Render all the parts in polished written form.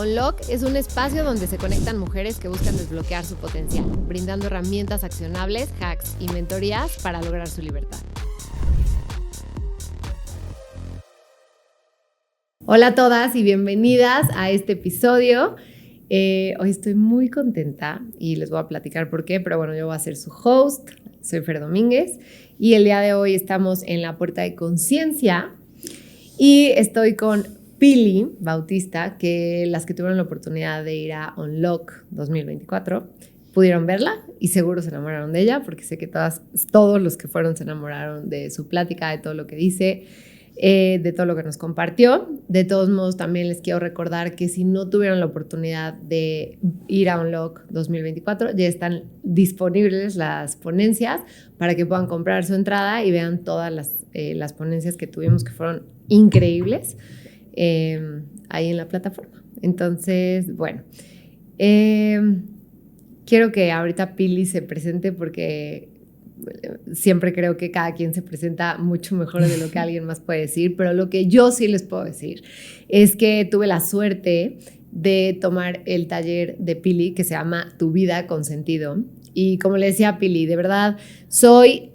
Unlock es un espacio donde se conectan mujeres que buscan desbloquear su potencial, brindando herramientas accionables, hacks y mentorías para lograr su libertad. Hola a todas y bienvenidas a este episodio. Hoy estoy muy contenta y les voy a platicar por qué, pero bueno, yo voy a ser su host, soy Fer Domínguez y el día de hoy estamos en la Puerta de Conciencia y estoy con Pili Bautista, que las que tuvieron la oportunidad de ir a Unlock 2024 pudieron verla y seguro se enamoraron de ella, porque sé que todos los que fueron se enamoraron de su plática, de todo lo que dice, de todo lo que nos compartió. De todos modos, también les quiero recordar que si no tuvieron la oportunidad de ir a Unlock 2024, ya están disponibles las ponencias para que puedan comprar su entrada y vean todas las ponencias que tuvimos, que fueron increíbles. Ahí en la plataforma. Entonces, bueno, quiero que ahorita Pili se presente porque siempre creo que cada quien se presenta mucho mejor de lo que alguien más puede decir, pero lo que yo sí les puedo decir es que tuve la suerte de tomar el taller de Pili que se llama Tu Vida con Sentido. Y como le decía a Pili, de verdad, soy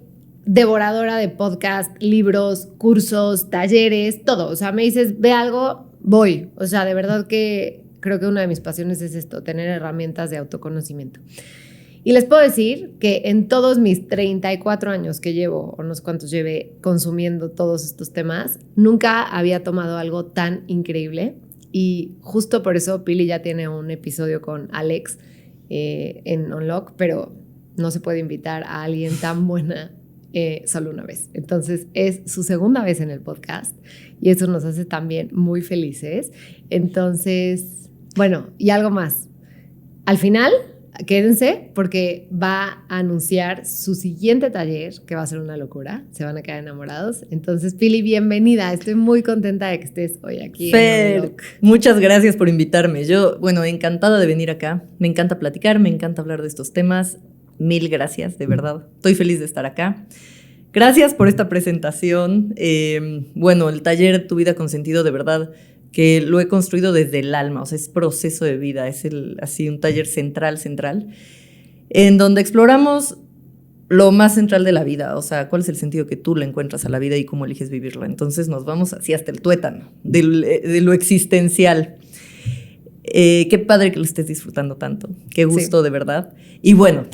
devoradora de podcast, libros, cursos, talleres, todo. O sea, me dices, ve algo, voy. O sea, de verdad que creo que una de mis pasiones es esto, tener herramientas de autoconocimiento. Y les puedo decir que en todos mis 34 años que llevo, o no sé cuántos lleve consumiendo todos estos temas, nunca había tomado algo tan increíble. Y justo por eso Pili ya tiene un episodio con Alex en Unlock, pero no se puede invitar a alguien tan buena solo una vez. Entonces es su segunda vez en el podcast y eso nos hace también muy felices. Entonces, bueno, y algo más. Al final, quédense porque va a anunciar su siguiente taller, que va a ser una locura. Se van a quedar enamorados. Entonces, Pili, bienvenida. Estoy muy contenta de que estés hoy aquí. Fer, muchas gracias por invitarme. Yo, encantada de venir acá. Me encanta platicar, me encanta hablar de estos temas. Mil gracias, de verdad. Estoy feliz de estar acá. Gracias por esta presentación. El taller Tu Vida con Sentido, de verdad, que lo he construido desde el alma. O sea, es proceso de vida. Es así un taller central, en donde exploramos lo más central de la vida. O sea, cuál es el sentido que tú le encuentras a la vida y cómo eliges vivirla. Entonces nos vamos así hasta el tuétano, de lo existencial. Qué padre que lo estés disfrutando tanto. Qué gusto, sí. De verdad. Y bueno,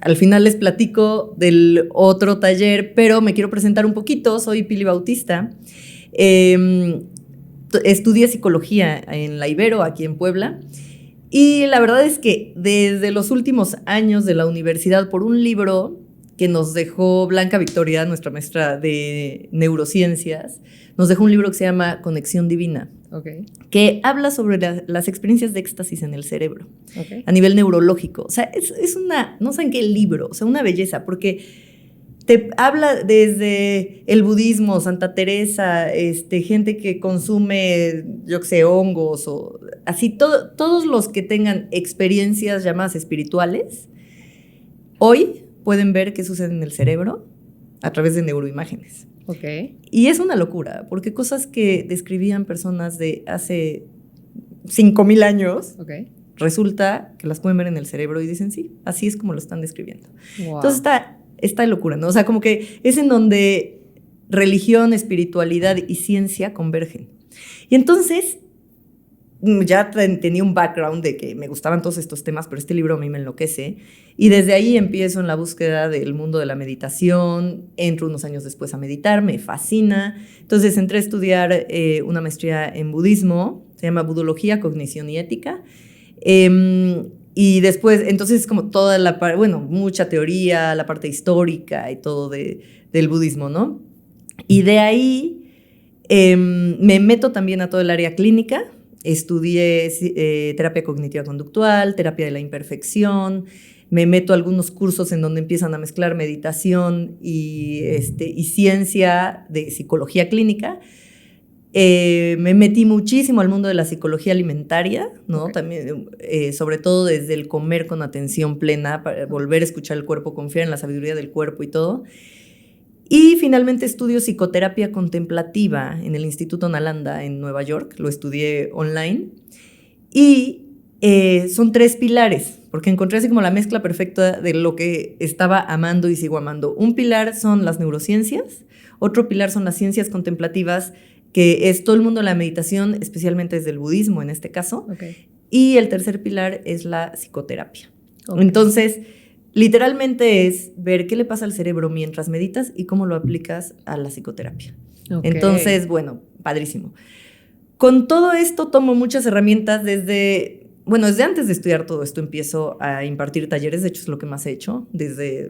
al final les platico del otro taller, pero me quiero presentar un poquito. Soy Pili Bautista. Estudié psicología en la Ibero, aquí en Puebla. Y la verdad es que desde los últimos años de la universidad, por un libro que nos dejó Blanca Victoria, nuestra maestra de neurociencias, nos dejó un libro que se llama Conexión Divina. Okay. Que habla sobre las experiencias de éxtasis en el cerebro, okay, a nivel neurológico. O sea, es una, no saben qué libro, o sea, una belleza, porque te habla desde el budismo, Santa Teresa, gente que consume, yo qué sé, hongos, o así, todos los que tengan experiencias llamadas espirituales, hoy pueden ver qué sucede en el cerebro a través de neuroimágenes. Okay. Y es una locura, porque cosas que describían personas de hace 5,000 años, okay, resulta que las pueden ver en el cerebro y dicen, sí, así es como lo están describiendo. Wow. Entonces está locura, ¿no? O sea, como que es en donde religión, espiritualidad y ciencia convergen. Y entonces ya tenía un background de que me gustaban todos estos temas, pero este libro a mí me enloquece. Y desde ahí empiezo en la búsqueda del mundo de la meditación. Entro unos años después a meditar, me fascina. Entonces entré a estudiar una maestría en budismo, se llama Budología, Cognición y Ética. Y después, entonces como toda la parte, mucha teoría, la parte histórica y todo del budismo, ¿no? Y de ahí me meto también a todo el área clínica. Estudié terapia cognitiva conductual, terapia de la imperfección, me meto a algunos cursos en donde empiezan a mezclar meditación y ciencia de psicología clínica. Me metí muchísimo al mundo de la psicología alimentaria, ¿no? Okay. También, sobre todo desde el comer con atención plena, para volver a escuchar el cuerpo, confiar en la sabiduría del cuerpo y todo. Y finalmente estudio psicoterapia contemplativa en el Instituto Nalanda en Nueva York, lo estudié online. Y son 3 pilares, porque encontré así como la mezcla perfecta de lo que estaba amando y sigo amando. Un pilar son las neurociencias, otro pilar son las ciencias contemplativas, que es todo el mundo de la meditación, especialmente desde el budismo en este caso. Okay. Y el tercer pilar es la psicoterapia. Okay. Entonces, literalmente es ver qué le pasa al cerebro mientras meditas y cómo lo aplicas a la psicoterapia. Okay. Entonces, bueno, padrísimo. Con todo esto tomo muchas herramientas desde antes de estudiar todo esto empiezo a impartir talleres, de hecho es lo que más he hecho. Desde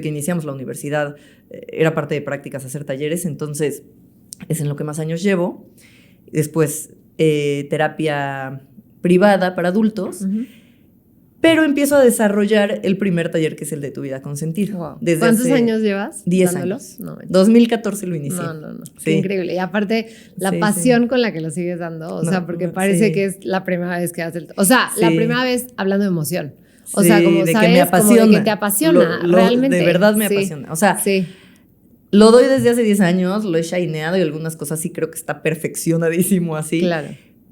que iniciamos la universidad era parte de prácticas hacer talleres, entonces es en lo que más años llevo. Después terapia privada para adultos. Uh-huh. Pero empiezo a desarrollar el primer taller, que es el de Tu Vida con Sentido. Wow. ¿Cuántos años llevas? 10 años. No, 2014 lo inicié. No. Sí. Qué increíble. Y aparte, la pasión con la que lo sigues dando. O sea, porque parece que es la primera vez que haces la primera vez hablando de emoción. O sea, como de sabes, que me apasiona. Como de que te apasiona, realmente. De verdad me apasiona. O sea, lo doy desde hace 10 años, lo he shineado y algunas cosas sí creo que está perfeccionadísimo así. Claro.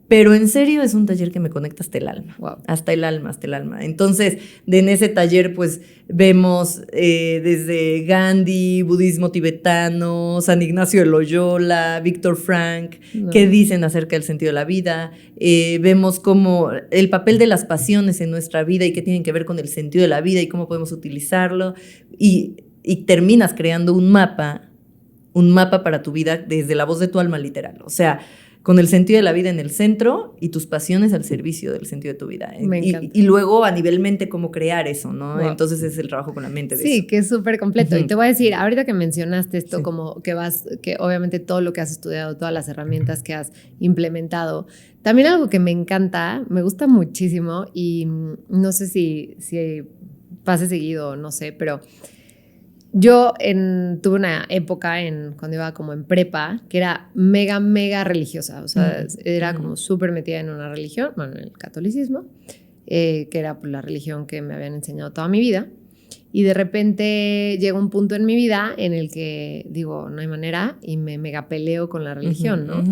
Pero en serio es un taller que me conecta hasta el alma. Wow. Hasta el alma. Entonces, en ese taller pues vemos desde Gandhi, budismo tibetano, San Ignacio de Loyola, Víctor Frank, qué dicen acerca del sentido de la vida. Vemos como el papel de las pasiones en nuestra vida y qué tienen que ver con el sentido de la vida y cómo podemos utilizarlo. Y terminas creando un mapa para tu vida desde la voz de tu alma, literal. O sea, con el sentido de la vida en el centro y tus pasiones al servicio del sentido de tu vida. Me encanta. Y luego a nivel mente, cómo crear eso, ¿no? Wow. Entonces es el trabajo con la mente de sí, eso. Que es súper completo. Uh-huh. Y te voy a decir, ahorita que mencionaste esto, como que obviamente todo lo que has estudiado, todas las herramientas que has implementado, también algo que me encanta, me gusta muchísimo y no sé si pase seguido, no sé, pero yo tuve una época cuando iba como en prepa que era mega religiosa, o sea, era como súper metida en una religión, bueno, en el catolicismo, que era pues, la religión que me habían enseñado toda mi vida, y de repente llega un punto en mi vida en el que digo, no hay manera, y me mega peleo con la religión, ¿no?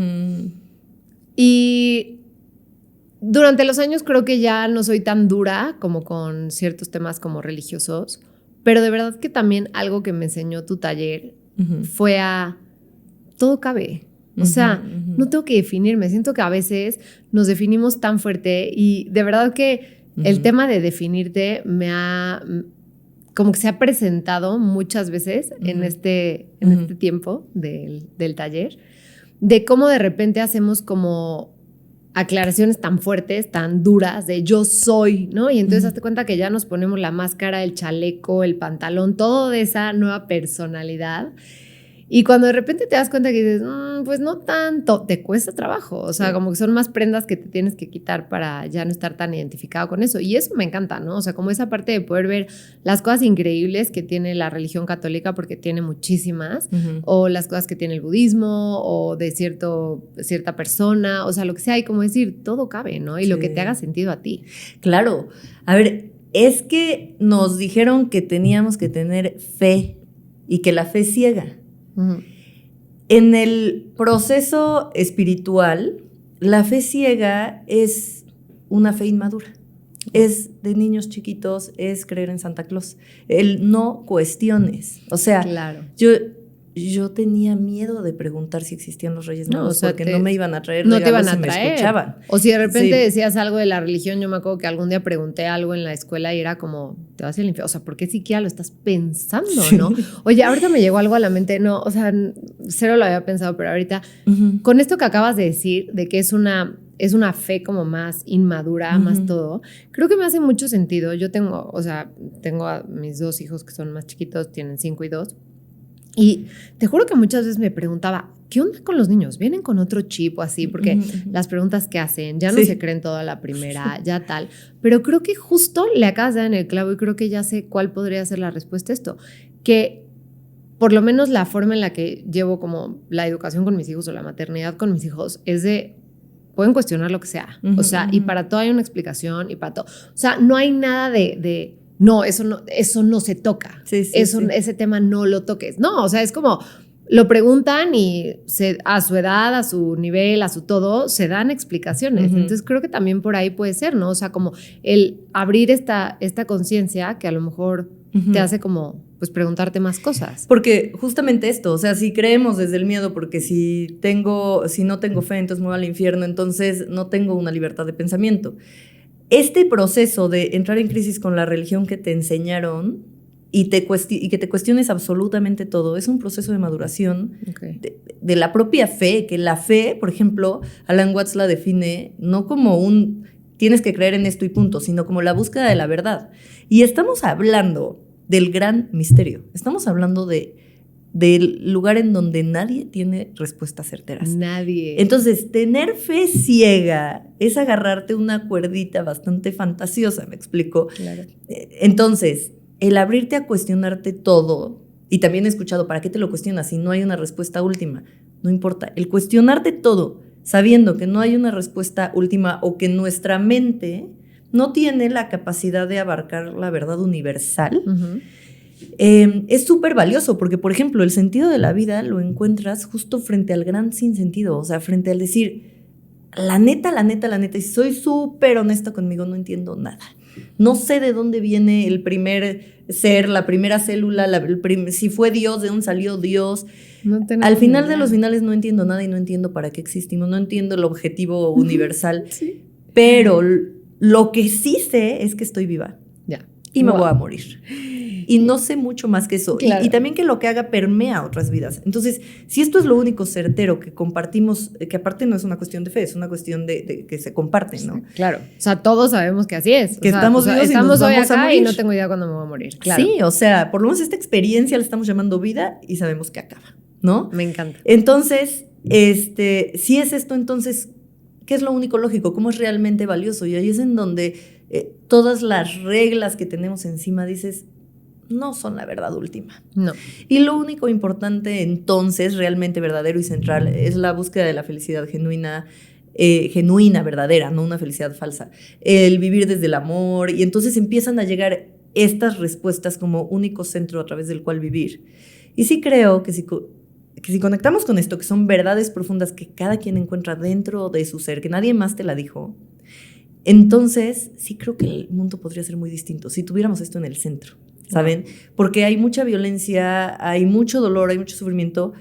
Y durante los años creo que ya no soy tan dura como con ciertos temas como religiosos, pero de verdad que también algo que me enseñó tu taller fue a todo cabe. O sea, no tengo que definirme. Siento que a veces nos definimos tan fuerte y de verdad que el tema de definirte como que se ha presentado muchas veces en este tiempo del taller, de cómo de repente hacemos como aclaraciones tan fuertes, tan duras de yo soy, ¿no? Y entonces hazte cuenta que ya nos ponemos la máscara, el chaleco, el pantalón, todo de esa nueva personalidad. Y cuando de repente te das cuenta que dices, pues no tanto, te cuesta trabajo. O sea, como que son más prendas que te tienes que quitar para ya no estar tan identificado con eso. Y eso me encanta, ¿no? O sea, como esa parte de poder ver las cosas increíbles que tiene la religión católica, porque tiene muchísimas, o las cosas que tiene el budismo, o de cierta persona, o sea, lo que sea, y como decir, todo cabe, ¿no? Y lo que te haga sentido a ti. Claro. A ver, es que nos dijeron que teníamos que tener fe y que la fe ciega. En el proceso espiritual, la fe ciega es una fe inmadura. Es de niños chiquitos, es creer en Santa Claus. El no cuestiones. O sea, claro. Yo tenía miedo de preguntar si existían los Reyes Magos, porque no me iban a traer no regalos te iban a y traer. Me escuchaban. O si de repente decías algo de la religión, yo me acuerdo que algún día pregunté algo en la escuela y era como, te vas al infierno. O sea, ¿por qué siquiera lo estás pensando, no? Oye, ahorita me llegó algo a la mente, no, o sea, cero lo había pensado, pero ahorita, con esto que acabas de decir, de que es una fe como más inmadura, más todo, creo que me hace mucho sentido. Yo tengo a mis 2 hijos que son más chiquitos, tienen 5 y 2, y te juro que muchas veces me preguntaba, ¿qué onda con los niños? ¿Vienen con otro chip o así? Porque las preguntas que hacen ya no se creen toda la primera, ya tal. Pero creo que justo le acabas de dar en el clavo y creo que ya sé cuál podría ser la respuesta a esto. Que por lo menos la forma en la que llevo como la educación con mis hijos o la maternidad con mis hijos es de pueden cuestionar lo que sea. O sea, y para todo hay una explicación y para todo. O sea, no hay nada de no, eso no se toca. Ese tema no lo toques. No, o sea, es como lo preguntan y a su edad, a su nivel, a su todo, se dan explicaciones. Uh-huh. Entonces creo que también por ahí puede ser, ¿no? O sea, como el abrir esta conciencia que a lo mejor uh-huh. te hace como pues preguntarte más cosas. Porque justamente esto, o sea, si creemos desde el miedo, porque si no tengo fe, entonces me voy al infierno, entonces no tengo una libertad de pensamiento. Este proceso de entrar en crisis con la religión que te enseñaron y que te cuestiones absolutamente todo, es un proceso de maduración okay. de la propia fe, que la fe, por ejemplo, Alan Watts la define no como tienes que creer en esto y punto, sino como la búsqueda de la verdad. Y estamos hablando del gran misterio, estamos hablando del lugar en donde nadie tiene respuestas certeras. Nadie. Entonces, tener fe ciega es agarrarte una cuerdita bastante fantasiosa, ¿me explico? Claro. Entonces, el abrirte a cuestionarte todo, y también he escuchado, ¿para qué te lo cuestionas si no hay una respuesta última? No importa, el cuestionarte todo, sabiendo que no hay una respuesta última o que nuestra mente no tiene la capacidad de abarcar la verdad universal, uh-huh. Es súper valioso, porque, por ejemplo, el sentido de la vida lo encuentras justo frente al gran sinsentido, o sea, frente al decir, la neta, y si soy súper honesta conmigo, no entiendo nada. No sé de dónde viene el primer ser, la primera célula, si fue Dios, de dónde salió Dios. Al final de los finales no entiendo nada y no entiendo para qué existimos, no entiendo el objetivo universal. Sí. Pero lo que sí sé es que estoy viva. Ya. Y me voy a morir. Y no sé mucho más que eso. Claro. Y también que lo que haga permea otras vidas. Entonces, si esto es lo único certero que compartimos, que aparte no es una cuestión de fe, es una cuestión de que se comparten, ¿no? Claro. O sea, todos sabemos que así es. Que estamos vivos estamos y nos hoy vamos acá a morir. Y no tengo idea cuándo me voy a morir. Claro. Sí, o sea, por lo menos esta experiencia la estamos llamando vida y sabemos que acaba, ¿no? Me encanta. Entonces, si es esto, entonces, ¿qué es lo único lógico? ¿Cómo es realmente valioso? Y ahí es en donde todas las reglas que tenemos encima dices, no son la verdad última. No. Y lo único importante entonces, realmente verdadero y central, es la búsqueda de la felicidad genuina, verdadera, no una felicidad falsa. El vivir desde el amor, y entonces empiezan a llegar estas respuestas como único centro a través del cual vivir. Y sí creo que si conectamos con esto, que son verdades profundas que cada quien encuentra dentro de su ser, que nadie más te la dijo, entonces sí creo que el mundo podría ser muy distinto si tuviéramos esto en el centro. ¿Saben? Porque hay mucha violencia, hay mucho dolor, hay mucho sufrimiento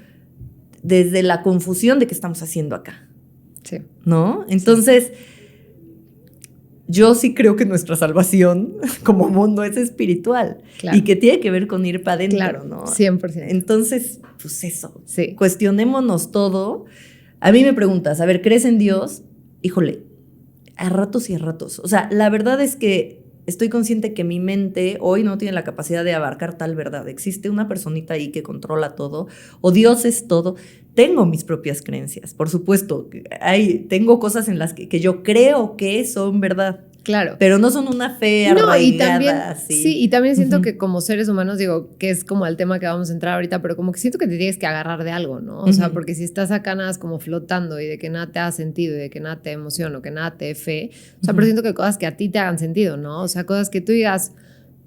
desde la confusión de qué estamos haciendo acá. Sí. ¿No? Entonces, yo sí creo que nuestra salvación como mundo es espiritual. Claro. Y que tiene que ver con ir para adentro, claro, ¿no? 100%. Entonces, pues eso. Sí. Cuestionémonos todo. A mí me preguntas, a ver, ¿crees en Dios? Híjole, a ratos y a ratos. O sea, la verdad es que estoy consciente que mi mente hoy no tiene la capacidad de abarcar tal verdad. Existe una personita ahí que controla todo, o Dios es todo. Tengo mis propias creencias, por supuesto. Tengo cosas en las que yo creo que son verdad. Claro. Pero no son una fe arraigada. Y también, así. Sí, y también siento que como seres humanos, digo, que es como el tema que vamos a entrar ahorita, pero como que siento que te tienes que agarrar de algo, ¿no? O sea, porque si estás acá nada como flotando y de que nada te haga sentido y de que nada te emociona o que nada te dé fe, o sea, pero siento que cosas que a ti te hagan sentido, ¿no? O sea, cosas que tú digas,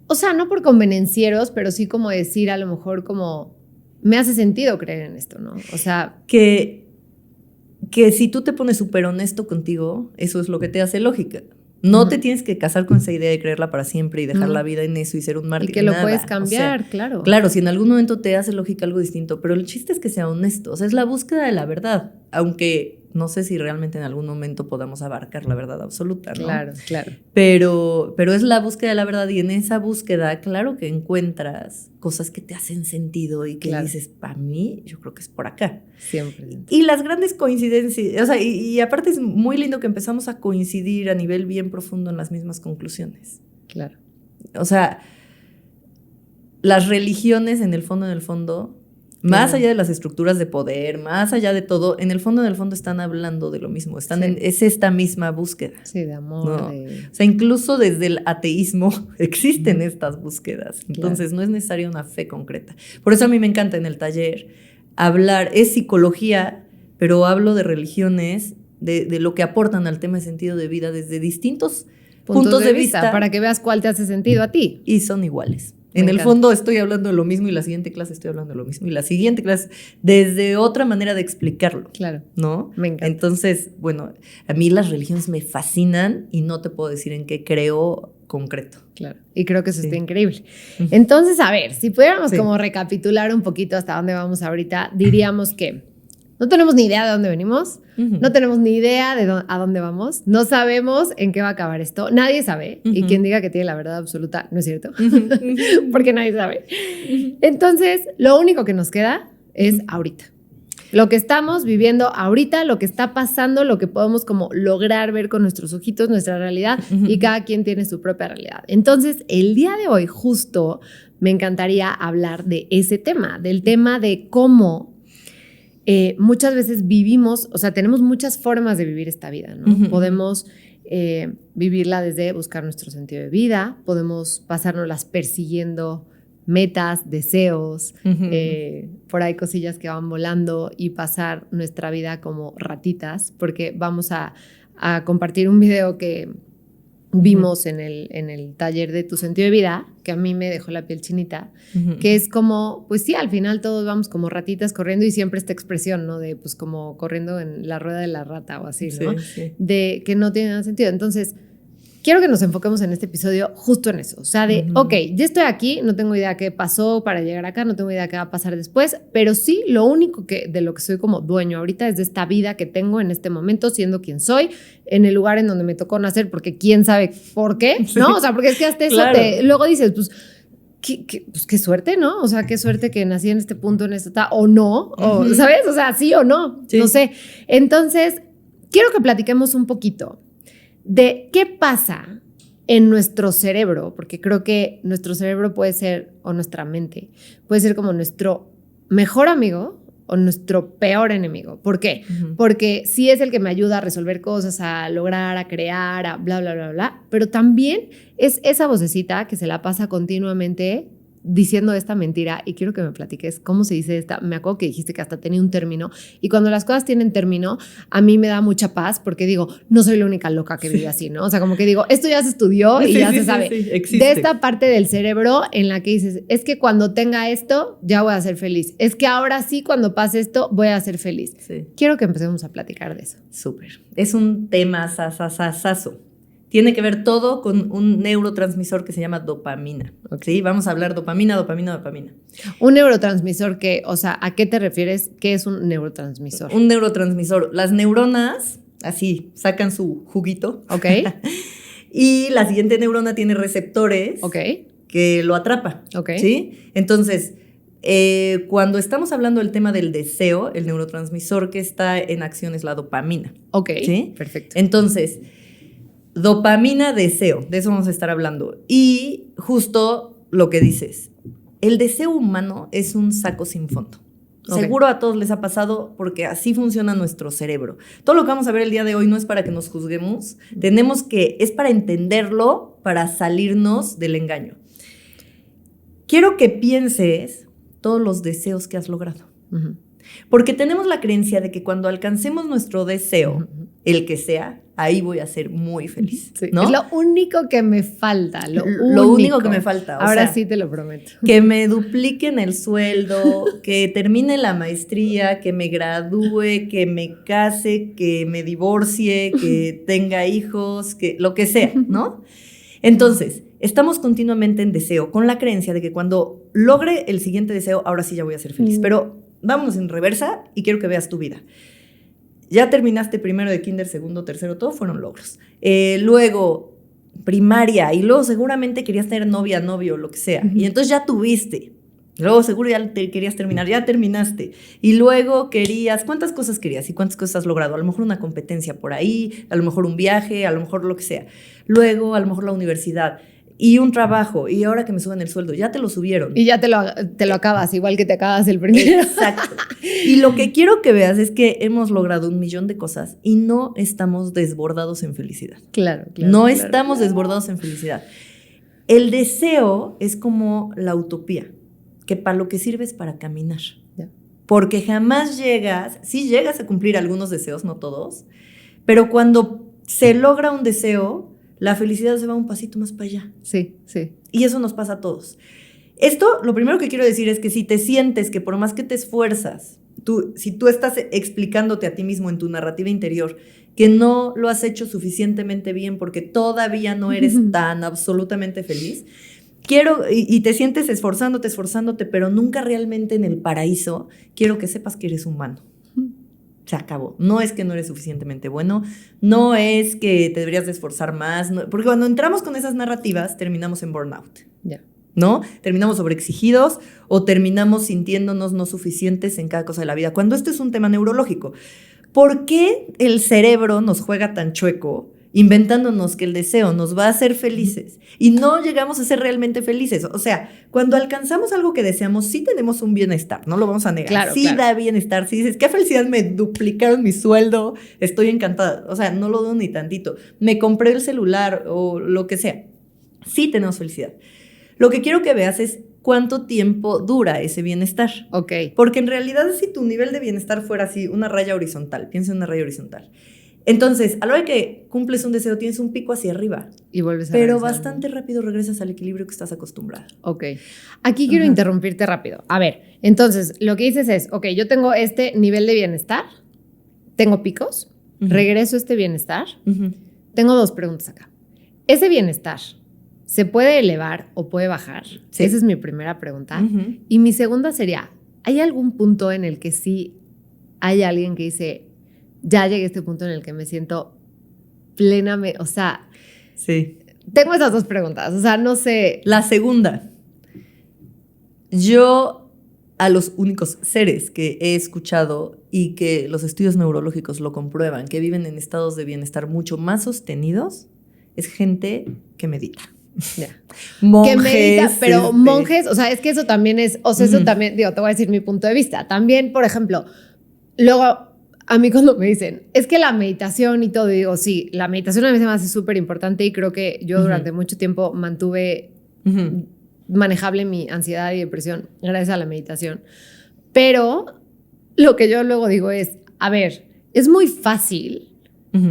o sea, no por convenencieros, pero sí como decir a lo mejor como, me hace sentido creer en esto, ¿no? O sea... Que si tú te pones súper honesto contigo, eso es lo que te hace lógica. No te tienes que casar con esa idea de creerla para siempre y dejar la vida en eso y ser un mártir. Y que lo puedes cambiar, claro. Claro, si en algún momento te hace lógica algo distinto, pero el chiste es que sea honesto. O sea, es la búsqueda de la verdad, aunque no sé si realmente en algún momento podamos abarcar la verdad absoluta, ¿no? Claro, claro. Pero es la búsqueda de la verdad, y en esa búsqueda, claro que encuentras cosas que te hacen sentido y que dices, para mí, yo creo que es por acá. Siempre. Y las grandes coincidencias, o sea, y aparte es muy lindo que empezamos a coincidir a nivel bien profundo en las mismas conclusiones. Claro. O sea, las religiones en el fondo, más allá de las estructuras de poder, más allá de todo, en el fondo están hablando de lo mismo. Es esta misma búsqueda. Sí, de amor. ¿No? O sea, incluso desde el ateísmo existen estas búsquedas. Entonces, no es necesaria una fe concreta. Por eso a mí me encanta en el taller hablar, es psicología, pero hablo de religiones, de lo que aportan al tema de sentido de vida desde distintos puntos de vista. Para que veas cuál te hace sentido a ti. Y son iguales. En el fondo estoy hablando de lo mismo y la siguiente clase estoy hablando de lo mismo y la siguiente clase desde otra manera de explicarlo. Claro. ¿No? Me encanta. Entonces, bueno, a mí las religiones me fascinan y no te puedo decir en qué creo concreto. Claro. Y creo que eso está increíble. Entonces, a ver, si pudiéramos como recapitular un poquito hasta dónde vamos ahorita, diríamos que no tenemos ni idea de dónde venimos, no tenemos ni idea de a dónde vamos, no sabemos en qué va a acabar esto, nadie sabe, y quien diga que tiene la verdad absoluta no es cierto, porque nadie sabe. Entonces, lo único que nos queda es ahorita. Lo que estamos viviendo ahorita, lo que está pasando, lo que podemos como lograr ver con nuestros ojitos, nuestra realidad, y cada quien tiene su propia realidad. Entonces, el día de hoy justo me encantaría hablar de ese tema, del tema de cómo muchas veces vivimos, o sea, tenemos muchas formas de vivir esta vida, ¿no? Podemos vivirla desde buscar nuestro sentido de vida, podemos pasárnoslas persiguiendo metas, deseos, por ahí cosillas que van volando y pasar nuestra vida como ratitas, porque vamos a compartir un video que vimos en el taller de tu sentido de vida, que a mí me dejó la piel chinita, que es como, pues sí, al final todos vamos como ratitas corriendo y siempre esta expresión, ¿no? De pues como corriendo en la rueda de la rata o así, ¿no? Sí. De que no tiene nada sentido. Entonces, quiero que nos enfoquemos en este episodio justo en eso. O sea, de, ok, ya estoy aquí, no tengo idea qué pasó para llegar acá, no tengo idea qué va a pasar después, pero sí, lo único de lo que soy como dueño ahorita es de esta vida que tengo en este momento, siendo quien soy, en el lugar en donde me tocó nacer, porque quién sabe por qué, ¿no? O sea, porque es que hasta eso claro. Luego dices, pues qué suerte, ¿no? O sea, qué suerte que nací en este punto, en esta, o no, o, ¿sabes? O sea, sí o no, sí. No sé. Entonces, quiero que platiquemos un poquito de qué pasa en nuestro cerebro, porque creo que nuestro cerebro puede ser, o nuestra mente, puede ser como nuestro mejor amigo o nuestro peor enemigo. ¿Por qué? Porque sí es el que me ayuda a resolver cosas, a lograr, a crear, a bla, bla, bla, bla, pero también es esa vocecita que se la pasa continuamente diciendo esta mentira, y quiero que me platiques cómo se dice esta. Me acuerdo que dijiste que hasta tenía un término, y cuando las cosas tienen término, a mí me da mucha paz, porque digo, no soy la única loca que vive así, ¿no? O sea, como que digo, esto ya se estudió y ya se sabe. De esta parte del cerebro en la que dices, es que cuando tenga esto, ya voy a ser feliz. Es que ahora sí, cuando pase esto, voy a ser feliz. Quiero que empecemos a platicar de eso. Súper. Es un tema sasasasazo. Tiene que ver todo con un neurotransmisor que se llama dopamina. ¿Sí? Vamos a hablar dopamina. Un neurotransmisor que, o sea, ¿a qué te refieres? ¿Qué es un neurotransmisor? Un neurotransmisor. Las neuronas, así, sacan su juguito. Ok. Y la siguiente neurona tiene receptores que lo atrapa. Ok. ¿Sí? Entonces, cuando estamos hablando del tema del deseo, el neurotransmisor que está en acción es la dopamina. Ok. ¿Sí? Perfecto. Entonces, dopamina, deseo, de eso vamos a estar hablando. Y justo lo que dices, el deseo humano es un saco sin fondo. Seguro a todos les ha pasado, porque así funciona nuestro cerebro. Todo lo que vamos a ver el día de hoy no es para que nos juzguemos, es para entenderlo, para salirnos del engaño. Quiero que pienses todos los deseos que has logrado. Porque tenemos la creencia de que cuando alcancemos nuestro deseo, el que sea, ahí voy a ser muy feliz, ¿no? Es lo único que me falta, lo único que me falta. Ahora sí te lo prometo. Que me dupliquen el sueldo, que termine la maestría, que me gradúe, que me case, que me divorcie, que tenga hijos, que lo que sea, ¿no? Entonces, estamos continuamente en deseo, con la creencia de que cuando logre el siguiente deseo, ahora sí ya voy a ser feliz. Pero vámonos en reversa y quiero que veas tu vida. Ya terminaste primero de kinder, segundo, tercero, todo fueron logros. Luego primaria, y luego seguramente querías tener novia, novio, lo que sea. Y entonces ya tuviste. Luego seguro ya querías terminar, ya terminaste. Y luego ¿cuántas cosas querías y cuántas cosas has logrado? A lo mejor una competencia por ahí, a lo mejor un viaje, a lo mejor lo que sea. Luego a lo mejor la universidad. Y un trabajo, y ahora que me suben el sueldo, ya te lo subieron. Y ya te lo acabas, igual que te acabas el primero. Exacto. Y lo que quiero que veas es que hemos logrado 1,000,000 de cosas y no estamos desbordados en felicidad. Claro. No estamos desbordados en felicidad. El deseo es como la utopía, que para lo que sirve es para caminar. Ya. Porque jamás sí llegas a cumplir algunos deseos, no todos, pero cuando se logra un deseo, la felicidad se va un pasito más para allá. Sí. Y eso nos pasa a todos. Esto, lo primero que quiero decir es que si te sientes que por más que te esfuerzas, si tú estás explicándote a ti mismo en tu narrativa interior que no lo has hecho suficientemente bien porque todavía no eres tan absolutamente feliz, y te sientes esforzándote, pero nunca realmente en el paraíso, quiero que sepas que eres humano. Se acabó. No es que no eres suficientemente bueno, no es que te deberías de esforzar más, porque cuando entramos con esas narrativas, terminamos en burnout. Ya. ¿No? Terminamos sobreexigidos o terminamos sintiéndonos no suficientes en cada cosa de la vida. Cuando esto es un tema neurológico, ¿por qué el cerebro nos juega tan chueco inventándonos que el deseo nos va a hacer felices y no llegamos a ser realmente felices? O sea, cuando alcanzamos algo que deseamos, sí tenemos un bienestar, no lo vamos a negar. Claro, sí da bienestar, sí dices, qué felicidad, me duplicaron mi sueldo, estoy encantada. O sea, no lo dudo ni tantito. Me compré el celular o lo que sea. Sí tenemos felicidad. Lo que quiero que veas es cuánto tiempo dura ese bienestar. Ok. Porque en realidad, si tu nivel de bienestar fuera así, una raya horizontal, piensa en una raya horizontal. Entonces, a la hora que cumples un deseo, tienes un pico hacia arriba. Y vuelves a Pero regresar. Bastante rápido regresas al equilibrio que estás acostumbrada. Ok. Aquí quiero interrumpirte rápido. A ver, entonces, lo que dices es, ok, yo tengo este nivel de bienestar, tengo picos, regreso a este bienestar. Tengo 2 preguntas acá. ¿Ese bienestar se puede elevar o puede bajar? Sí. Esa es mi primera pregunta. Y mi segunda sería, ¿hay algún punto en el que sí hay alguien que dice, ya llegué a este punto en el que me siento plenamente, o sea, sí. Tengo esas 2 preguntas, o sea, no sé. La segunda, yo a los únicos seres que he escuchado y que los estudios neurológicos lo comprueban, que viven en estados de bienestar mucho más sostenidos, es gente que medita. Yeah. Monjes. Que medita, pero monjes, o sea, es que eso también es, o sea, eso también, digo, te voy a decir mi punto de vista. También, por ejemplo, luego a mí cuando me dicen, es que la meditación y todo, digo, sí, la meditación a mí se me hace súper importante y creo que yo durante mucho tiempo mantuve manejable mi ansiedad y depresión gracias a la meditación. Pero lo que yo luego digo es, a ver, es muy fácil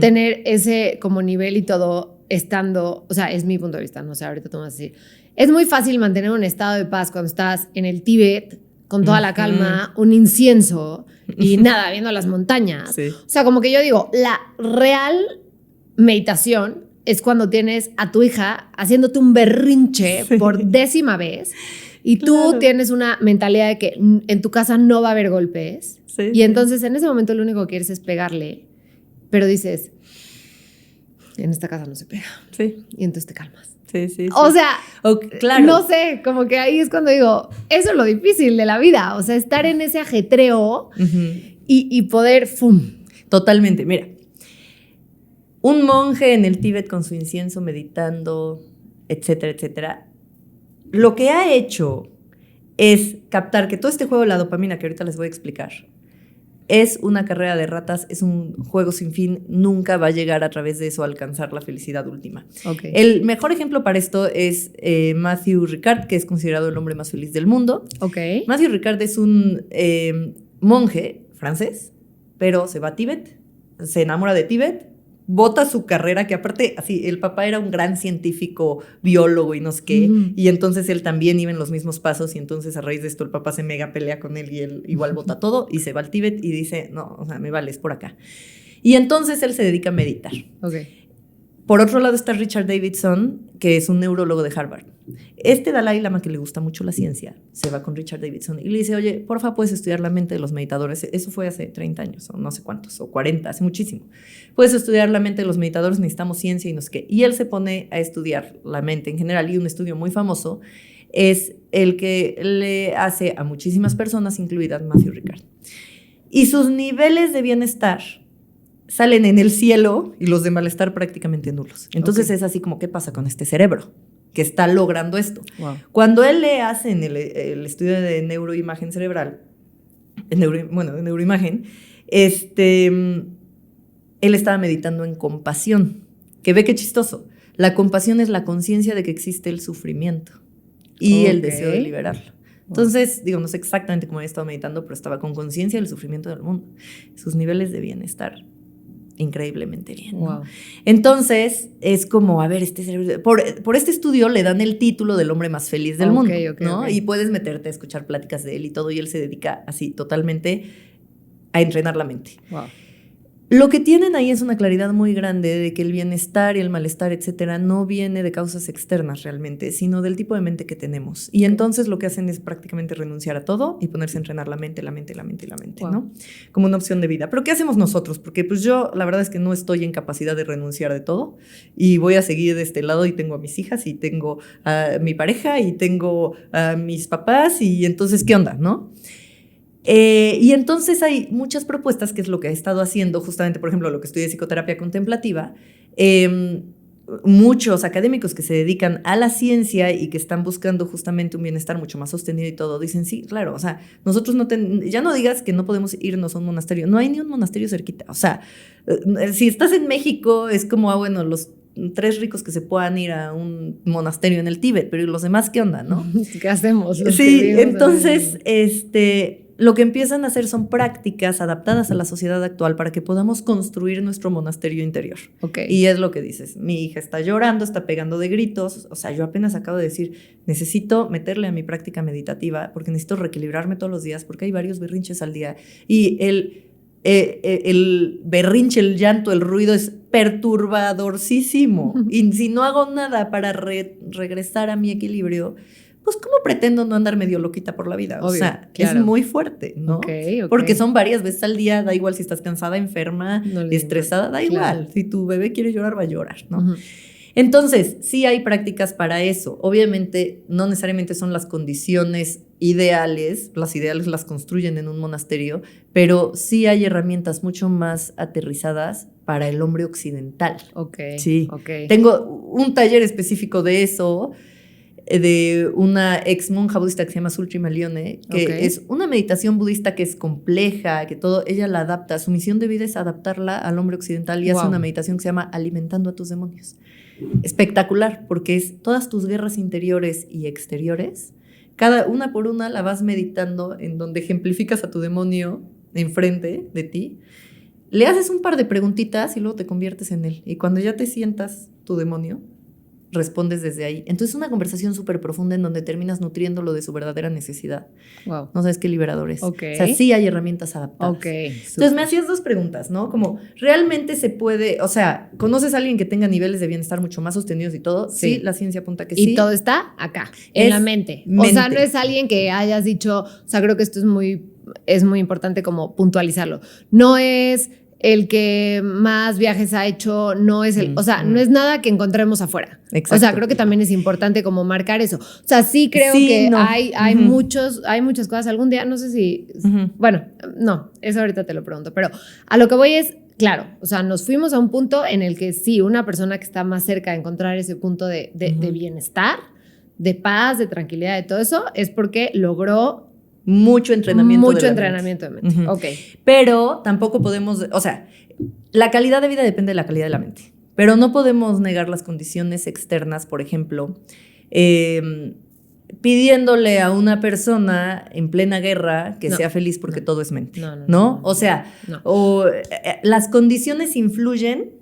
tener ese como nivel y todo estando, o sea, es mi punto de vista, no sé, ahorita tú me vas a decir, es muy fácil mantener un estado de paz cuando estás en el Tíbet con toda la calma, un incienso y nada, viendo las montañas. Sí. O sea, como que yo digo, la real meditación es cuando tienes a tu hija haciéndote un berrinche por 10ª vez y tú tienes una mentalidad de que en tu casa no va a haber golpes y entonces en ese momento lo único que quieres es pegarle, pero dices, en esta casa no se pega. Sí. Y entonces te calmas. Sí. O sea, claro. No sé, como que ahí es cuando digo, eso es lo difícil de la vida, o sea, estar en ese ajetreo y poder, ¡fum! Totalmente, mira, un monje en el Tíbet con su incienso meditando, etcétera, etcétera, lo que ha hecho es captar que todo este juego de la dopamina que ahorita les voy a explicar es una carrera de ratas, es un juego sin fin, nunca va a llegar a través de eso a alcanzar la felicidad última. Okay. El mejor ejemplo para esto es Matthew Ricard, que es considerado el hombre más feliz del mundo. Okay. Matthew Ricard es un monje francés, pero se va a Tíbet, se enamora de Tíbet, bota su carrera, que aparte, así, el papá era un gran científico, biólogo y no sé qué, y entonces él también iba en los mismos pasos, y entonces a raíz de esto el papá se mega pelea con él y él igual bota todo y se va al Tíbet y dice, no, o sea, me vale, es por acá. Y entonces él se dedica a meditar. Okay. Por otro lado está Richard Davidson, que es un neurólogo de Harvard. Este Dalai Lama, que le gusta mucho la ciencia, se va con Richard Davidson y le dice, oye, porfa, puedes estudiar la mente de los meditadores. Eso fue hace 30 años, o no sé cuántos, o 40, hace muchísimo. Puedes estudiar la mente de los meditadores, necesitamos ciencia y no sé qué. Y él se pone a estudiar la mente en general, y un estudio muy famoso es el que le hace a muchísimas personas, incluidas Matthew Ricard. Y sus niveles de bienestar salen en el cielo y los de malestar prácticamente nulos. Entonces es así como, ¿qué pasa con este cerebro que está logrando esto? Wow. Cuando él le hace en el estudio de neuroimagen cerebral, de neuroimagen, él estaba meditando en compasión, que ve qué chistoso. La compasión es la conciencia de que existe el sufrimiento y el deseo de liberarlo. Entonces, digo, no sé exactamente cómo había estado meditando, pero estaba con conciencia del sufrimiento del mundo. Sus niveles de bienestar increíblemente bien, Wow. ¿no? Entonces, es como, a ver, por este estudio le dan el título del hombre más feliz del mundo, ¿no? Ok. Y puedes meterte a escuchar pláticas de él y todo, y él se dedica así totalmente a entrenar la mente. Wow. Lo que tienen ahí es una claridad muy grande de que el bienestar y el malestar, etcétera, no viene de causas externas realmente, sino del tipo de mente que tenemos. Y entonces lo que hacen es prácticamente renunciar a todo y ponerse a entrenar la mente, Wow. ¿no? Como una opción de vida. Pero ¿qué hacemos nosotros? Porque pues yo la verdad es que no estoy en capacidad de renunciar de todo y voy a seguir de este lado y tengo a mis hijas y tengo a mi pareja y tengo a mis papás y entonces, ¿qué onda, no? Y entonces hay muchas propuestas, que es lo que he estado haciendo, justamente, por ejemplo, lo que estudié psicoterapia contemplativa. Muchos académicos que se dedican a la ciencia y que están buscando justamente un bienestar mucho más sostenido y todo, dicen, sí, claro, o sea, nosotros ya no digas que no podemos irnos a un monasterio, no hay ni un monasterio cerquita, o sea, si estás en México es como, bueno, los 3 ricos que se puedan ir a un monasterio en el Tíbet, pero ¿y los demás qué onda, no? ¿Qué hacemos? Sí, entonces, lo que empiezan a hacer son prácticas adaptadas a la sociedad actual para que podamos construir nuestro monasterio interior. Okay. Y es lo que dices, mi hija está llorando, está pegando de gritos, o sea, yo apenas acabo de decir, necesito meterle a mi práctica meditativa porque necesito reequilibrarme todos los días porque hay varios berrinches al día y el berrinche, el llanto, el ruido es perturbadorcísimo. Y si no hago nada para regresar a mi equilibrio, pues ¿cómo pretendo no andar medio loquita por la vida? Obvio, o sea, claro. Es muy fuerte, ¿no? Okay. Porque son varias veces al día, da igual si estás cansada, enferma, estresada, da igual. Si tu bebé quiere llorar, va a llorar, ¿no? Entonces, sí hay prácticas para eso. Obviamente, no necesariamente son las condiciones ideales, las ideales las construyen en un monasterio, pero sí hay herramientas mucho más aterrizadas para el hombre occidental. Sí. Tengo un taller específico de eso, de una ex monja budista que se llama Sultri Malione, que es una meditación budista que es compleja, que todo, ella la adapta, su misión de vida es adaptarla al hombre occidental y hace una meditación que se llama Alimentando a tus demonios. Espectacular, porque es todas tus guerras interiores y exteriores, cada una por una la vas meditando en donde ejemplificas a tu demonio enfrente de ti, le haces un par de preguntitas y luego te conviertes en él. Y cuando ya te sientas tu demonio, respondes desde ahí. Entonces es una conversación súper profunda en donde terminas nutriéndolo de su verdadera necesidad. Wow. No sabes qué liberador es. O sea, sí hay herramientas adaptadas. Entonces me hacías 2 preguntas, ¿no? Como, ¿realmente se puede, o sea, conoces a alguien que tenga niveles de bienestar mucho más sostenidos y todo? Sí, la ciencia apunta que sí. Y todo está acá, en la mente. O sea, no es alguien que hayas dicho, o sea, creo que esto es muy importante como puntualizarlo. No es el que más viajes ha hecho, no es el, o sea, no es nada que encontremos afuera. Exacto. O sea, creo que también es importante como marcar eso. O sea, sí creo que hay muchas cosas. Algún día, no sé si, bueno, no, eso ahorita te lo pregunto, pero a lo que voy es, claro, o sea, nos fuimos a un punto en el que sí, una persona que está más cerca de encontrar ese punto de bienestar, de paz, de tranquilidad, de todo eso, es porque logró mucho entrenamiento de mente. Pero tampoco podemos, o sea, la calidad de vida depende de la calidad de la mente, pero no podemos negar las condiciones externas, por ejemplo, pidiéndole a una persona en plena guerra que sea feliz porque todo es mente, ¿no? O sea, las condiciones influyen.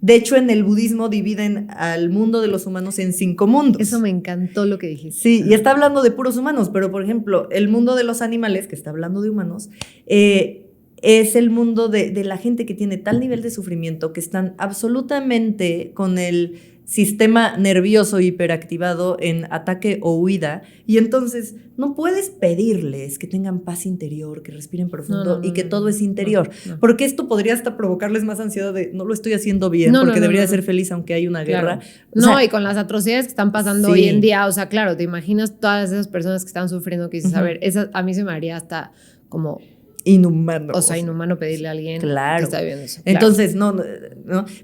De hecho, en el budismo dividen al mundo de los humanos en 5 mundos. Eso me encantó lo que dijiste. Sí, y está hablando de puros humanos, pero por ejemplo, el mundo de los animales, que está hablando de humanos, es el mundo de la gente que tiene tal nivel de sufrimiento que están absolutamente con el sistema nervioso hiperactivado en ataque o huida, y entonces no puedes pedirles que tengan paz interior, que respiren profundo y que todo es interior, porque esto podría hasta provocarles más ansiedad de no lo estoy haciendo bien, porque debería de ser feliz aunque hay una guerra. No, y con las atrocidades que están pasando hoy en día, o sea, claro, te imaginas todas esas personas que están sufriendo, que dices, a ver, a mí se me haría hasta como inhumano. O sea, inhumano pedirle a alguien que está viviendo eso. Entonces, no.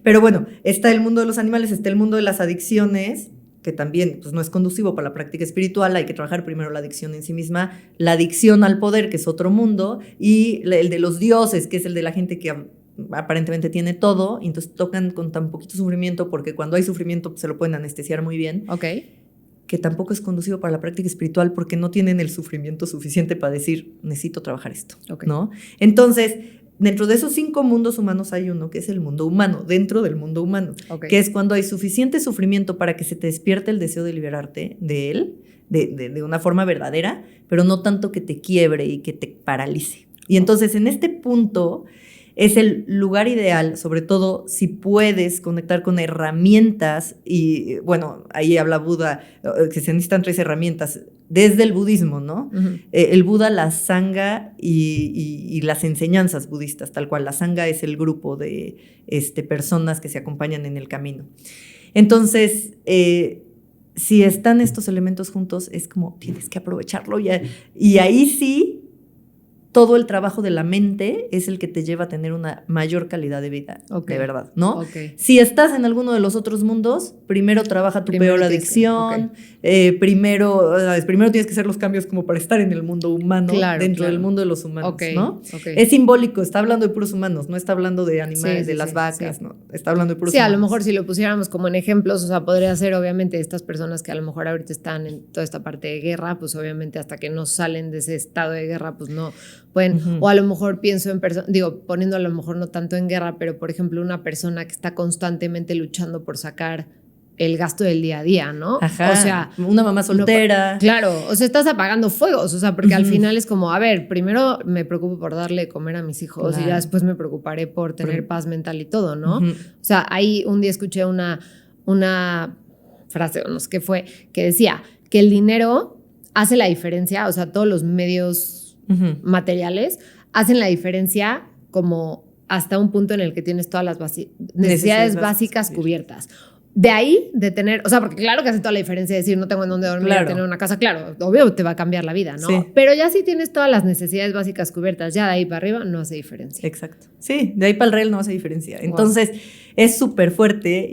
Pero bueno, está el mundo de los animales, está el mundo de las adicciones, que también pues, no es conducivo para la práctica espiritual. Hay que trabajar primero la adicción en sí misma, la adicción al poder, que es otro mundo, y el de los dioses, que es el de la gente que aparentemente tiene todo, y entonces tocan con tan poquito sufrimiento, porque cuando hay sufrimiento pues, se lo pueden anestesiar muy bien. Que tampoco es conducivo para la práctica espiritual porque no tienen el sufrimiento suficiente para decir, necesito trabajar esto, ¿no? Entonces, dentro de esos 5 mundos humanos hay uno que es el mundo humano, dentro del mundo humano, que es cuando hay suficiente sufrimiento para que se te despierte el deseo de liberarte de él, de una forma verdadera, pero no tanto que te quiebre y que te paralice. Y entonces en este punto es el lugar ideal, sobre todo si puedes conectar con herramientas, y bueno, ahí habla Buda, que se necesitan 3 herramientas desde el budismo, ¿no? Uh-huh. El Buda, la Sangha y las enseñanzas budistas, tal cual. La Sangha es el grupo de personas que se acompañan en el camino. Entonces, si están estos elementos juntos, es como tienes que aprovecharlo y ahí sí, todo el trabajo de la mente es el que te lleva a tener una mayor calidad de vida, de verdad, ¿no? Si estás en alguno de los otros mundos, primero trabaja tu peor adicción, primero tienes que hacer los cambios como para estar en el mundo humano, dentro del mundo de los humanos, ¿no? Es simbólico, está hablando de puros humanos, no está hablando de animales, de las vacas, ¿no? Está hablando de puros humanos. Sí, a lo mejor si lo pusiéramos como en ejemplos, o sea, podría ser obviamente estas personas que a lo mejor ahorita están en toda esta parte de guerra, pues obviamente hasta que no salen de ese estado de guerra, pues no pueden, o a lo mejor pienso en personas, poniendo a lo mejor no tanto en guerra, pero por ejemplo una persona que está constantemente luchando por sacar el gasto del día a día, ¿no? Ajá, o sea, una mamá soltera. Claro, o sea, estás apagando fuegos, o sea, porque al final es como, a ver, primero me preocupo por darle de comer a mis hijos y ya después me preocuparé por tener paz mental y todo, ¿no? O sea, ahí un día escuché una frase, o no sé qué fue, que decía que el dinero hace la diferencia, o sea, todos los medios materiales hacen la diferencia como hasta un punto en el que tienes todas las necesidades básicas cubiertas. De ahí, de tener, o sea, porque claro que hace toda la diferencia decir no tengo en dónde dormir, tener una casa, claro, obvio te va a cambiar la vida, ¿no? Sí. Pero ya si tienes todas las necesidades básicas cubiertas, ya de ahí para arriba no hace diferencia. Exacto. Sí, de ahí para el real no hace diferencia. Entonces, es súper fuerte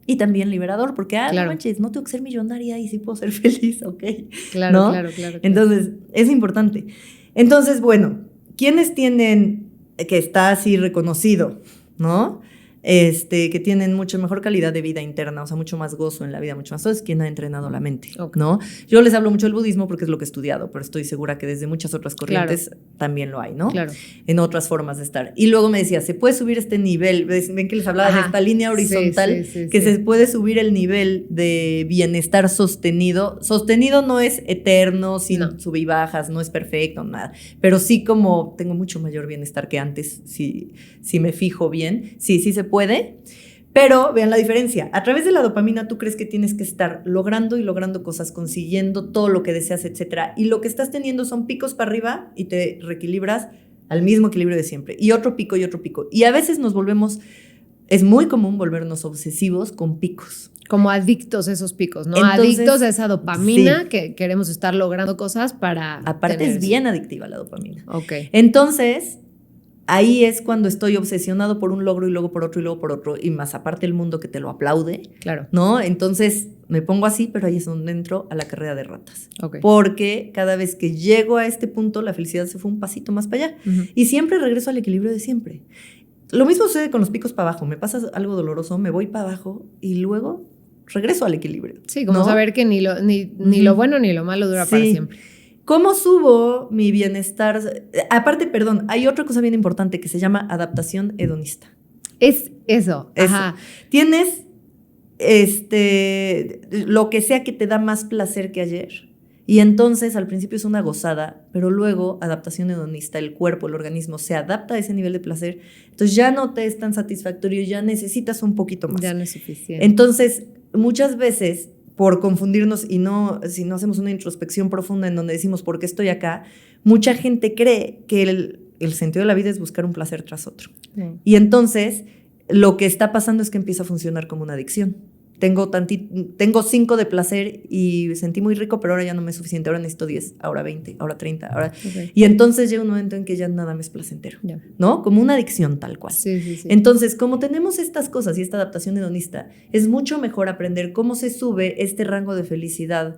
y también liberador, porque, no manches, no tengo que ser millonaria y sí puedo ser feliz, ¿ok? Claro, ¿no? claro. Entonces, es importante. Entonces, bueno, ¿quiénes tienen, que está así reconocido, ¿no? Que tienen mucho mejor calidad de vida interna, o sea, mucho más gozo en la vida, mucho más. Entonces, ¿quién ha entrenado la mente? ¿No? Yo les hablo mucho del budismo porque es lo que he estudiado, pero estoy segura que desde muchas otras corrientes también lo hay, ¿no? Claro. En otras formas de estar. Y luego me decía, ¿se puede subir este nivel? Ven que les hablaba de esta línea horizontal, que se puede subir el nivel de bienestar sostenido. Sostenido no es eterno, sin sub y bajas, no es perfecto, nada. Pero sí como tengo mucho mayor bienestar que antes, si me fijo bien. Sí se puede, pero vean la diferencia. A través de la dopamina tú crees que tienes que estar logrando y logrando cosas, consiguiendo todo lo que deseas, etcétera, y lo que estás teniendo son picos para arriba y te reequilibras al mismo equilibrio de siempre, y otro pico, y a veces es muy común volvernos obsesivos con picos. Como adictos a esos picos, ¿no? Entonces, adictos a esa dopamina que queremos estar logrando cosas para... Aparte es bien adictiva la dopamina. Entonces... ahí es cuando estoy obsesionado por un logro y luego por otro y luego por otro, y más aparte el mundo que te lo aplaude, ¿no? Entonces me pongo así, pero ahí es donde entro a la carrera de ratas. Porque cada vez que llego a este punto, la felicidad se fue un pasito más para allá. Y siempre regreso al equilibrio de siempre. Lo mismo sucede con los picos para abajo. Me pasa algo doloroso, me voy para abajo y luego regreso al equilibrio. Sí, como saber que ni lo bueno ni lo malo dura para siempre. ¿Cómo subo mi bienestar? Aparte, hay otra cosa bien importante que se llama adaptación hedonista. Es eso. Ajá. Tienes lo que sea que te da más placer que ayer. Y entonces al principio es una gozada, pero luego adaptación hedonista, el cuerpo, el organismo se adapta a ese nivel de placer. Entonces ya no te es tan satisfactorio, ya necesitas un poquito más. Ya no es suficiente. Entonces, muchas veces... por confundirnos si no hacemos una introspección profunda en donde decimos ¿por qué estoy acá? Mucha gente cree que el sentido de la vida es buscar un placer tras otro. Y entonces lo que está pasando es que empieza a funcionar como una adicción. Tengo 5 de placer y sentí muy rico, pero ahora ya no me es suficiente. Ahora necesito 10, ahora 20, ahora 30. Y entonces llega un momento en que ya nada me es placentero, ¿no? Como una adicción tal cual. Sí. Entonces, como tenemos estas cosas y esta adaptación hedonista, es mucho mejor aprender cómo se sube este rango de felicidad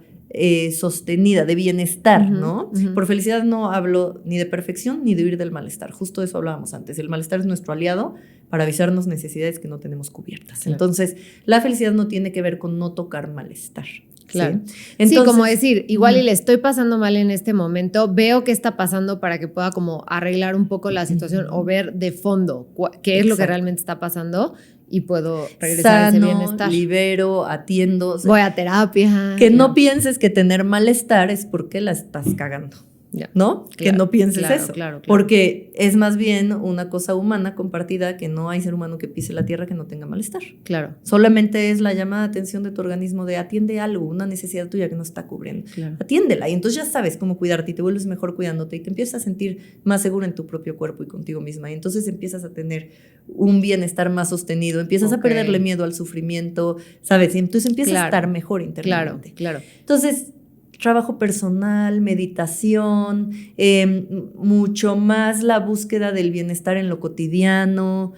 sostenida, de bienestar, ¿no? Por felicidad no hablo ni de perfección ni de huir del malestar. Justo de eso hablábamos antes. El malestar es nuestro aliado para avisarnos necesidades que no tenemos cubiertas. Entonces, la felicidad no tiene que ver con no tocar malestar. Claro. ¿sí? Entonces, sí, como decir, igual y le estoy pasando mal en este momento, veo qué está pasando para que pueda como arreglar un poco la situación o ver de fondo qué es lo que realmente está pasando y puedo regresar a ese bienestar. Libero, atiendo. O sea, voy a terapia. Que no pienses que tener malestar es porque la estás cagando. Ya, ¿No? claro, que no pienses eso. Claro. Porque es más bien una cosa humana compartida, que no hay ser humano que pise la tierra que no tenga malestar. Claro. Solamente es la llamada de atención de tu organismo de atiende algo, una necesidad tuya que no está cubriendo. Claro. Atiéndela y entonces ya sabes cómo cuidarte y te vuelves mejor cuidándote y te empiezas a sentir más segura en tu propio cuerpo y contigo misma. Y entonces empiezas a tener un bienestar más sostenido, empiezas a perderle miedo al sufrimiento, ¿sabes? Y entonces empiezas a estar mejor internamente. Claro. Entonces, trabajo personal, meditación, mucho más la búsqueda del bienestar en lo cotidiano,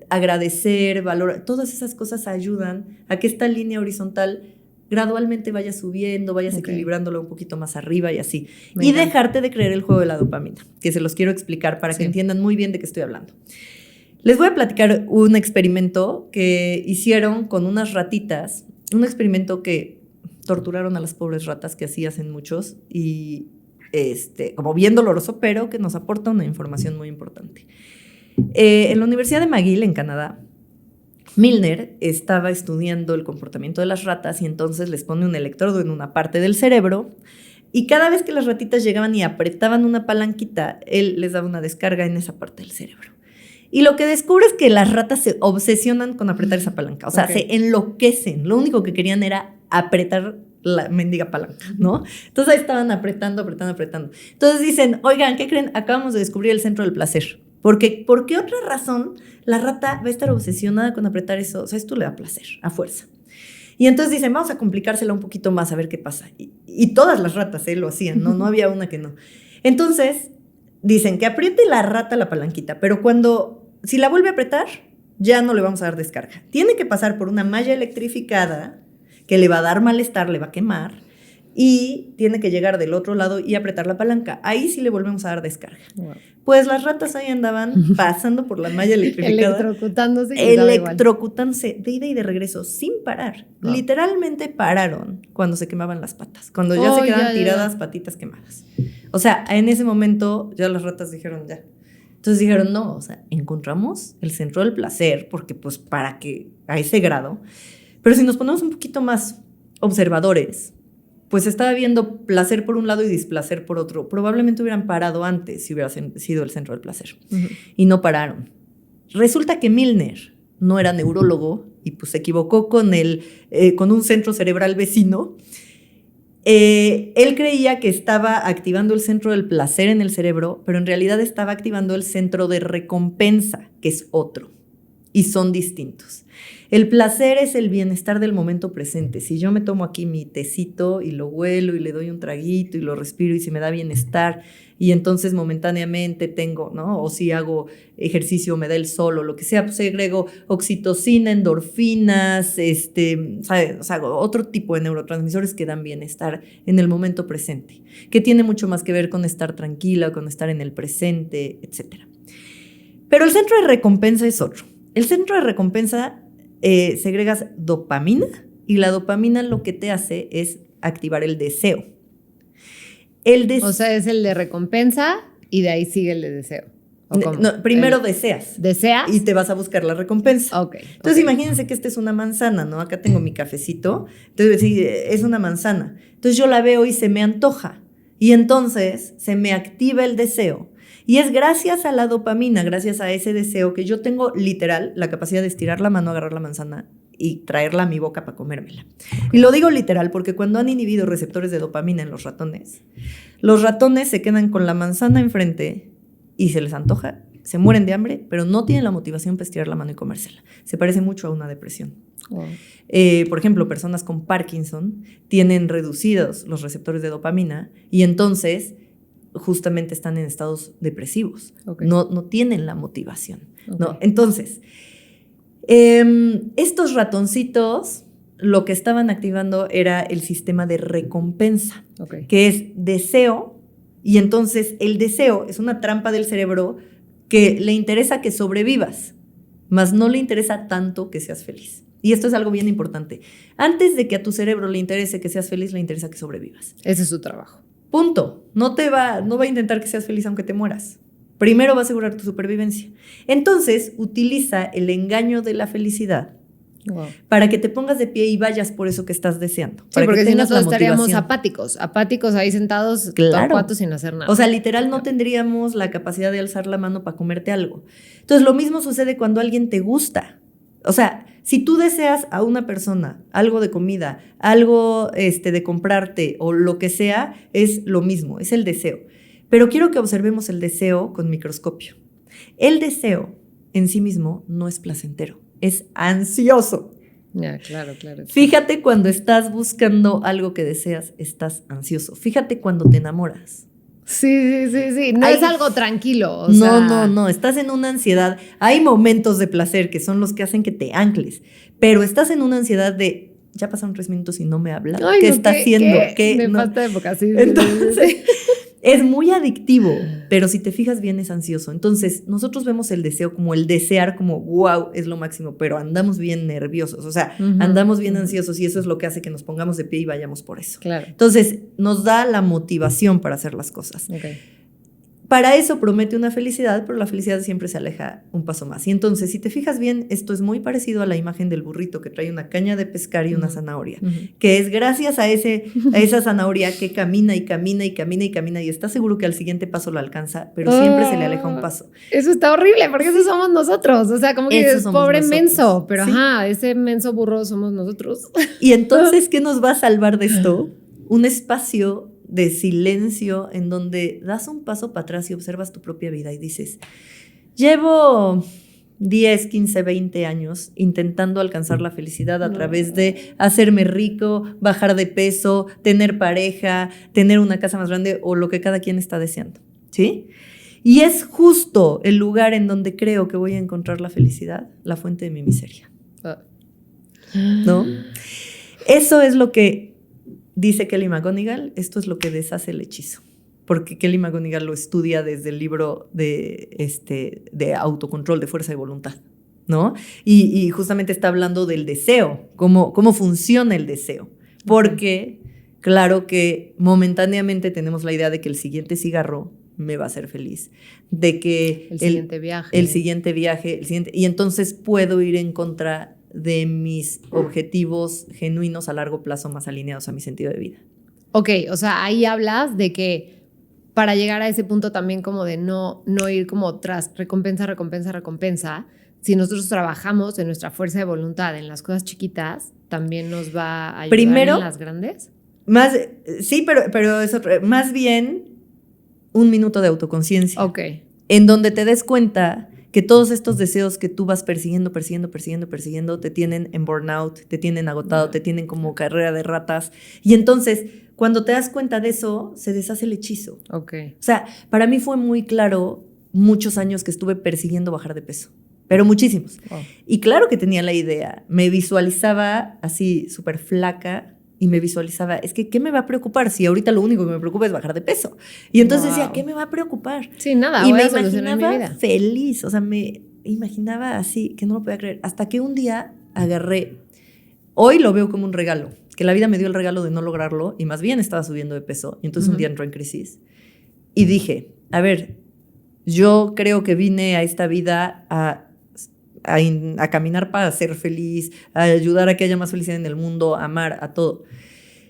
agradecer, valorar, todas esas cosas ayudan a que esta línea horizontal gradualmente vayas subiendo, vayas equilibrándola un poquito más arriba y así. Y dejarte de creer el juego de la dopamina, que se los quiero explicar para que entiendan muy bien de qué estoy hablando. Les voy a platicar un experimento que hicieron con unas ratitas, un experimento que torturaron a las pobres ratas, que así hacen muchos, y como bien doloroso, pero que nos aporta una información muy importante. En la Universidad de McGill, en Canadá, Milner estaba estudiando el comportamiento de las ratas y entonces les pone un electrodo en una parte del cerebro y cada vez que las ratitas llegaban y apretaban una palanquita, él les daba una descarga en esa parte del cerebro. Y lo que descubre es que las ratas se obsesionan con apretar esa palanca, o sea, se enloquecen. Lo único que querían era apretar la mendiga palanca, ¿no? Entonces ahí estaban apretando. Entonces dicen, oigan, ¿qué creen? Acabamos de descubrir el centro del placer. ¿Por qué otra razón la rata va a estar obsesionada con apretar eso? O sea, esto le da placer, a fuerza. Y entonces dicen, vamos a complicársela un poquito más a ver qué pasa. Y todas las ratas lo hacían, ¿no? No había una que no. Entonces dicen que apriete la rata la palanquita, pero si la vuelve a apretar, ya no le vamos a dar descarga. Tiene que pasar por una malla electrificada que le va a dar malestar, le va a quemar, y tiene que llegar del otro lado y apretar la palanca. Ahí sí le volvemos a dar descarga. Wow. Pues las ratas ahí andaban pasando por la malla electrificada. Electrocutándose de ida y de regreso, sin parar. No. Literalmente pararon cuando se quemaban las patas, cuando ya se quedaban tiradas, patitas quemadas. O sea, en ese momento ya las ratas dijeron ya. Entonces dijeron, no, o sea, encontramos el centro del placer, porque pues para que a ese grado. Pero si nos ponemos un poquito más observadores, pues estaba viendo placer por un lado y displacer por otro. Probablemente hubieran parado antes si hubiera sido el centro del placer. Y no pararon. Resulta que Milner no era neurólogo y pues se equivocó con un centro cerebral vecino. Él creía que estaba activando el centro del placer en el cerebro, pero en realidad estaba activando el centro de recompensa, que es otro. Y son distintos. El placer es el bienestar del momento presente. Si yo me tomo aquí mi tecito y lo huelo y le doy un traguito y lo respiro y se me da bienestar y entonces momentáneamente tengo, ¿no? O si hago ejercicio, me da el sol o lo que sea, pues segrego oxitocina, endorfinas, ¿sabes? O sea, otro tipo de neurotransmisores que dan bienestar en el momento presente, que tiene mucho más que ver con estar tranquila, con estar en el presente, etc. Pero el centro de recompensa es otro. El centro de recompensa segregas dopamina y la dopamina lo que te hace es activar el deseo. O sea, es el de recompensa y de ahí sigue el de deseo. No, primero deseas. ¿Deseas? Y te vas a buscar la recompensa. Okay. Entonces imagínense que esta es una manzana, ¿no? Acá tengo mi cafecito. Entonces sí, es una manzana. Entonces yo la veo y se me antoja. Y entonces se me activa el deseo. Y es gracias a la dopamina, gracias a ese deseo, que yo tengo literal la capacidad de estirar la mano, agarrar la manzana y traerla a mi boca para comérmela. Y lo digo literal porque cuando han inhibido receptores de dopamina en los ratones se quedan con la manzana enfrente y se les antoja, se mueren de hambre, pero no tienen la motivación para estirar la mano y comérsela. Se parece mucho a una depresión. Wow. Por ejemplo, personas con Parkinson tienen reducidos los receptores de dopamina y entonces justamente están en estados depresivos. Okay. No tienen la motivación. Okay. ¿No? Entonces, estos ratoncitos lo que estaban activando era el sistema de recompensa, okay, que es deseo, y entonces el deseo es una trampa del cerebro que le interesa que sobrevivas, mas no le interesa tanto que seas feliz. Y esto es algo bien importante. Antes de que a tu cerebro le interese que seas feliz, le interesa que sobrevivas. Ese es su trabajo. Punto. No va a intentar que seas feliz aunque te mueras. Primero va a asegurar tu supervivencia. Entonces, utiliza el engaño de la felicidad para que te pongas de pie y vayas por eso que estás deseando. Sí, porque si no estaríamos apáticos ahí sentados, torcuatos sin hacer nada. O sea, literal no tendríamos la capacidad de alzar la mano para comerte algo. Entonces, lo mismo sucede cuando alguien te gusta. O sea, si tú deseas a una persona algo de comida, algo de comprarte o lo que sea, es lo mismo, es el deseo. Pero quiero que observemos el deseo con microscopio. El deseo en sí mismo no es placentero, es ansioso. Ya, claro. Fíjate cuando estás buscando algo que deseas, estás ansioso. Fíjate cuando te enamoras. Sí. No es algo tranquilo. No. Estás en una ansiedad. Hay momentos de placer que son los que hacen que te ancles, pero estás en una ansiedad de ya pasaron 3 minutos y no me habla. ¿Qué está haciendo? Me falta época, sí. Entonces, es muy adictivo, pero si te fijas bien es ansioso. Entonces, nosotros vemos el deseo como el desear, como wow, es lo máximo, pero andamos bien nerviosos, o sea, andamos bien ansiosos y eso es lo que hace que nos pongamos de pie y vayamos por eso. Claro. Entonces, nos da la motivación para hacer las cosas. Okay. Para eso promete una felicidad, pero la felicidad siempre se aleja un paso más. Y entonces, si te fijas bien, esto es muy parecido a la imagen del burrito que trae una caña de pescar y una zanahoria, que es gracias a esa zanahoria que camina y está seguro que al siguiente paso lo alcanza, pero siempre se le aleja un paso. Eso está horrible, porque eso somos nosotros. O sea, como que es pobre nosotros. Menso, pero sí. Ese menso burro somos nosotros. Y entonces, ¿qué nos va a salvar de esto? Un espacio de silencio en donde das un paso para atrás y observas tu propia vida y dices, llevo 10, 15, 20 años intentando alcanzar la felicidad a través de hacerme rico, bajar de peso, tener pareja, tener una casa más grande o lo que cada quien está deseando, ¿sí? Y es justo el lugar en donde creo que voy a encontrar la felicidad, la fuente de mi miseria, ¿no? Eso es lo que dice Kelly McGonigal, esto es lo que deshace el hechizo, porque Kelly McGonigal lo estudia desde el libro de autocontrol, de fuerza de voluntad, ¿no? Y justamente está hablando del deseo, cómo funciona el deseo, porque claro que momentáneamente tenemos la idea de que el siguiente cigarro me va a hacer feliz, de que el siguiente viaje, y entonces puedo ir en contra de mis objetivos genuinos a largo plazo más alineados a mi sentido de vida. Ok, o sea, ahí hablas de que para llegar a ese punto también como de no ir como tras recompensa, si nosotros trabajamos en nuestra fuerza de voluntad en las cosas chiquitas, también nos va a ayudar primero, en las grandes. Sí, pero es más bien un minuto de autoconciencia. Ok. En donde te des cuenta que todos estos deseos que tú vas persiguiendo, te tienen en burnout, te tienen agotado, te tienen como carrera de ratas. Y entonces, cuando te das cuenta de eso, se deshace el hechizo. Okay. O sea, para mí fue muy claro muchos años que estuve persiguiendo bajar de peso, pero muchísimos. Oh. Y claro que tenía la idea, me visualizaba así súper flaca, y me visualizaba, es que ¿qué me va a preocupar si ahorita lo único que me preocupa es bajar de peso? Y entonces decía, ¿qué me va a preocupar? Sí, nada, y voy me a solucionar mi vida. Feliz, o sea, me imaginaba así, que no lo podía creer, hasta que un día agarré, hoy lo veo como un regalo, que la vida me dio el regalo de no lograrlo y más bien estaba subiendo de peso, y entonces un día entró en crisis y dije, a ver, yo creo que vine a esta vida a caminar para ser feliz, a ayudar a que haya más felicidad en el mundo, a amar, a todo.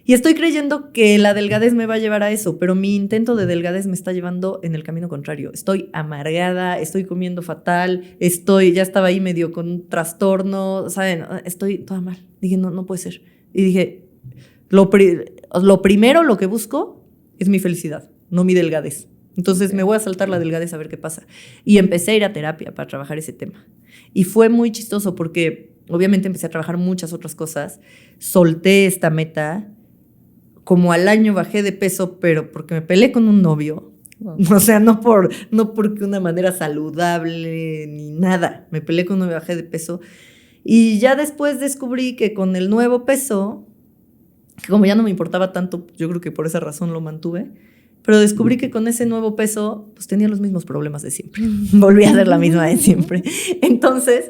Y estoy creyendo que la delgadez me va a llevar a eso, pero mi intento de delgadez me está llevando en el camino contrario. Estoy amargada, estoy comiendo fatal, ya estaba ahí medio con un trastorno, ¿saben? Estoy toda mal. Dije, no puede ser. Y dije, lo primero, lo que busco es mi felicidad, no mi delgadez. Entonces me voy a saltar la delgadez a ver qué pasa. Y empecé a ir a terapia para trabajar ese tema. Y fue muy chistoso porque obviamente empecé a trabajar muchas otras cosas. Solté esta meta. Como al año bajé de peso, pero porque me peleé con un novio. Wow. O sea, no porque una manera saludable ni nada. Me peleé con un novio, bajé de peso. Y ya después descubrí que con el nuevo peso, que como ya no me importaba tanto, yo creo que por esa razón lo mantuve, pero descubrí que con ese nuevo peso pues tenía los mismos problemas de siempre. Volví a ser la misma de siempre. Entonces,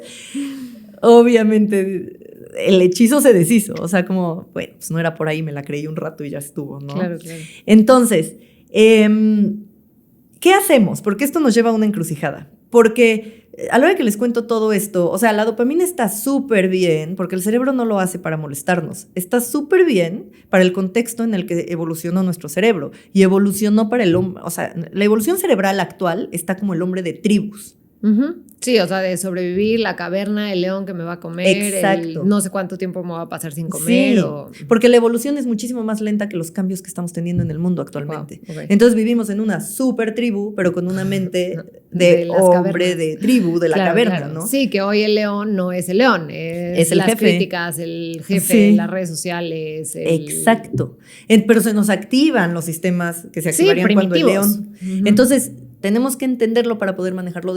obviamente, el hechizo se deshizo. O sea, como, bueno, pues no era por ahí, me la creí un rato y ya estuvo, ¿no? Claro, claro. Entonces, ¿qué hacemos? Porque esto nos lleva a una encrucijada. Porque a la hora que les cuento todo esto, o sea, la dopamina está súper bien, porque el cerebro no lo hace para molestarnos. Está súper bien para el contexto en el que evolucionó nuestro cerebro. Y evolucionó para el hombre, o sea, la evolución cerebral actual está como el hombre de tribus. Uh-huh. Sí, o sea, de sobrevivir, la caverna, el león que me va a comer, Exacto. no sé cuánto tiempo me va a pasar sin comer. Sí, porque la evolución es muchísimo más lenta que los cambios que estamos teniendo en el mundo actualmente. Wow, okay. Entonces vivimos en una super tribu, pero con una mente de hombre cavernas. De tribu, de la caverna, claro. ¿No? Sí, que hoy el león no es el león, es el las jefe. Críticas, el jefe, sí. Las redes sociales. Exacto. Pero se nos activan los sistemas que se activarían cuando el león. Uh-huh. Entonces, tenemos que entenderlo para poder manejarlo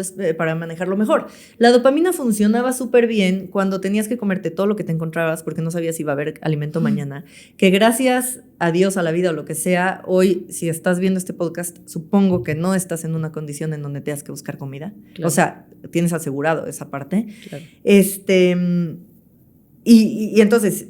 mejor. La dopamina funcionaba súper bien cuando tenías que comerte todo lo que te encontrabas porque no sabías si iba a haber alimento mañana. Que gracias a Dios, a la vida o lo que sea, hoy, si estás viendo este podcast, supongo que no estás en una condición en donde tengas que buscar comida. Claro. O sea, tienes asegurado esa parte. Claro. Y entonces,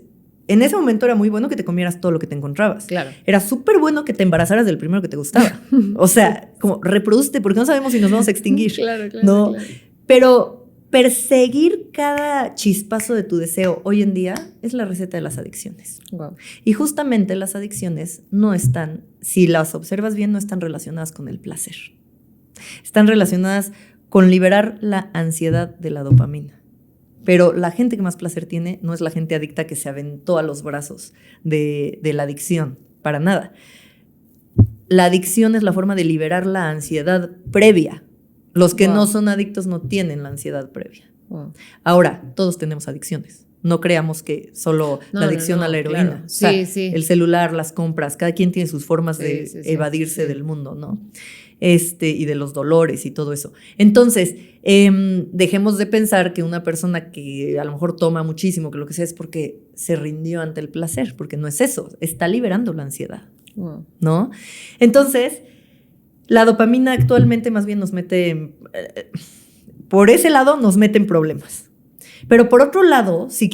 en ese momento era muy bueno que te comieras todo lo que te encontrabas. Claro. Era súper bueno que te embarazaras del primero que te gustaba. O sea, como reproducete, porque no sabemos si nos vamos a extinguir. Claro. ¿No? Claro. Pero perseguir cada chispazo de tu deseo hoy en día es la receta de las adicciones. Wow. Y justamente las adicciones no están, si las observas bien, no están relacionadas con el placer. Están relacionadas con liberar la ansiedad de la dopamina. Pero la gente que más placer tiene no es la gente adicta que se aventó a los brazos de la adicción, para nada. La adicción es la forma de liberar la ansiedad previa. Los que no son adictos no tienen la ansiedad previa. Wow. Ahora, todos tenemos adicciones. No creamos que solo la adicción a la heroína. Claro. O sea, sí. El celular, las compras, cada quien tiene sus formas de evadirse del mundo, ¿no? Y de los dolores y todo eso. Entonces, dejemos de pensar que una persona que a lo mejor toma muchísimo, que lo que sea, es porque se rindió ante el placer, porque no es eso, está liberando la ansiedad, ¿no? Entonces, la dopamina actualmente más bien nos mete, por ese lado nos mete en problemas. Pero por otro lado, si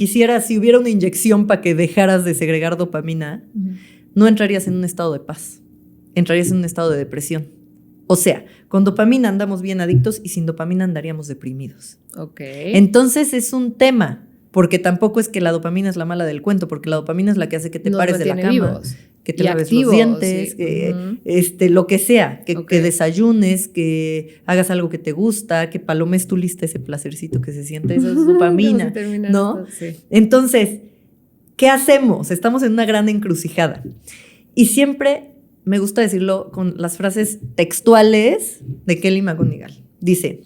hubiera una inyección para que dejaras de segregar dopamina, no entrarías en un estado de paz, entrarías en un estado de depresión. O sea, con dopamina andamos bien adictos y sin dopamina andaríamos deprimidos. Okay. Entonces es un tema, porque tampoco es que la dopamina es la mala del cuento, porque la dopamina es la que hace que te pares de la cama, vivos. Que te laves los dientes, sí. Que lo que sea, que desayunes, que hagas algo que te gusta, que palomes tu lista ese placercito que se siente, esa es dopamina, ¿no? Sí. Entonces, ¿qué hacemos? Estamos en una gran encrucijada. Y siempre me gusta decirlo con las frases textuales de Kelly McGonigal. Dice,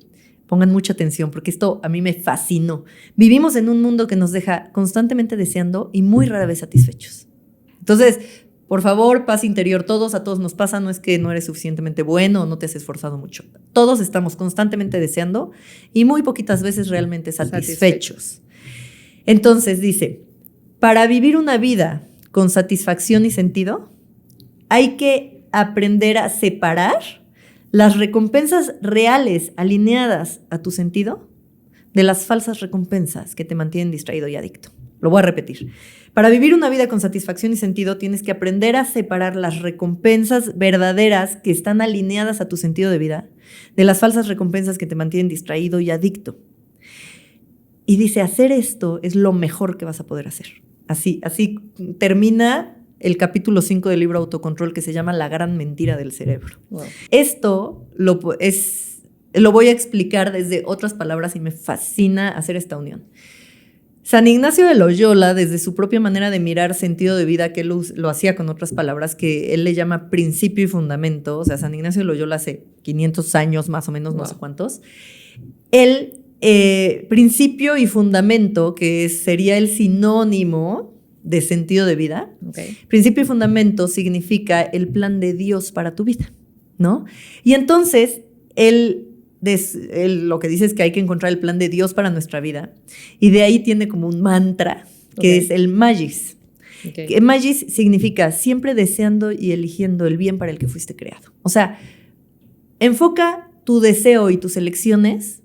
pongan mucha atención porque esto a mí me fascinó. Vivimos en un mundo que nos deja constantemente deseando y muy rara vez satisfechos. Entonces, por favor, paz interior, a todos nos pasa, no es que no eres suficientemente bueno o no te has esforzado mucho. Todos estamos constantemente deseando y muy poquitas veces realmente satisfechos. Entonces dice, para vivir una vida con satisfacción y sentido, hay que aprender a separar las recompensas reales alineadas a tu sentido de las falsas recompensas que te mantienen distraído y adicto. Lo voy a repetir. Para vivir una vida con satisfacción y sentido, tienes que aprender a separar las recompensas verdaderas que están alineadas a tu sentido de vida de las falsas recompensas que te mantienen distraído y adicto. Y dice, hacer esto es lo mejor que vas a poder hacer. Así termina el capítulo 5 del libro Autocontrol, que se llama La gran mentira del cerebro. Wow. Esto lo voy a explicar desde otras palabras y me fascina hacer esta unión. San Ignacio de Loyola, desde su propia manera de mirar sentido de vida, que él lo hacía con otras palabras, que él le llama principio y fundamento, o sea, San Ignacio de Loyola hace 500 años más o menos, no sé cuántos, el principio y fundamento, que sería el sinónimo de sentido de vida. Okay. Principio y fundamento significa el plan de Dios para tu vida, ¿no? Y entonces, él lo que dice es que hay que encontrar el plan de Dios para nuestra vida. Y de ahí tiene como un mantra, que es el Magis. Okay. Magis significa siempre deseando y eligiendo el bien para el que fuiste creado. O sea, enfoca tu deseo y tus elecciones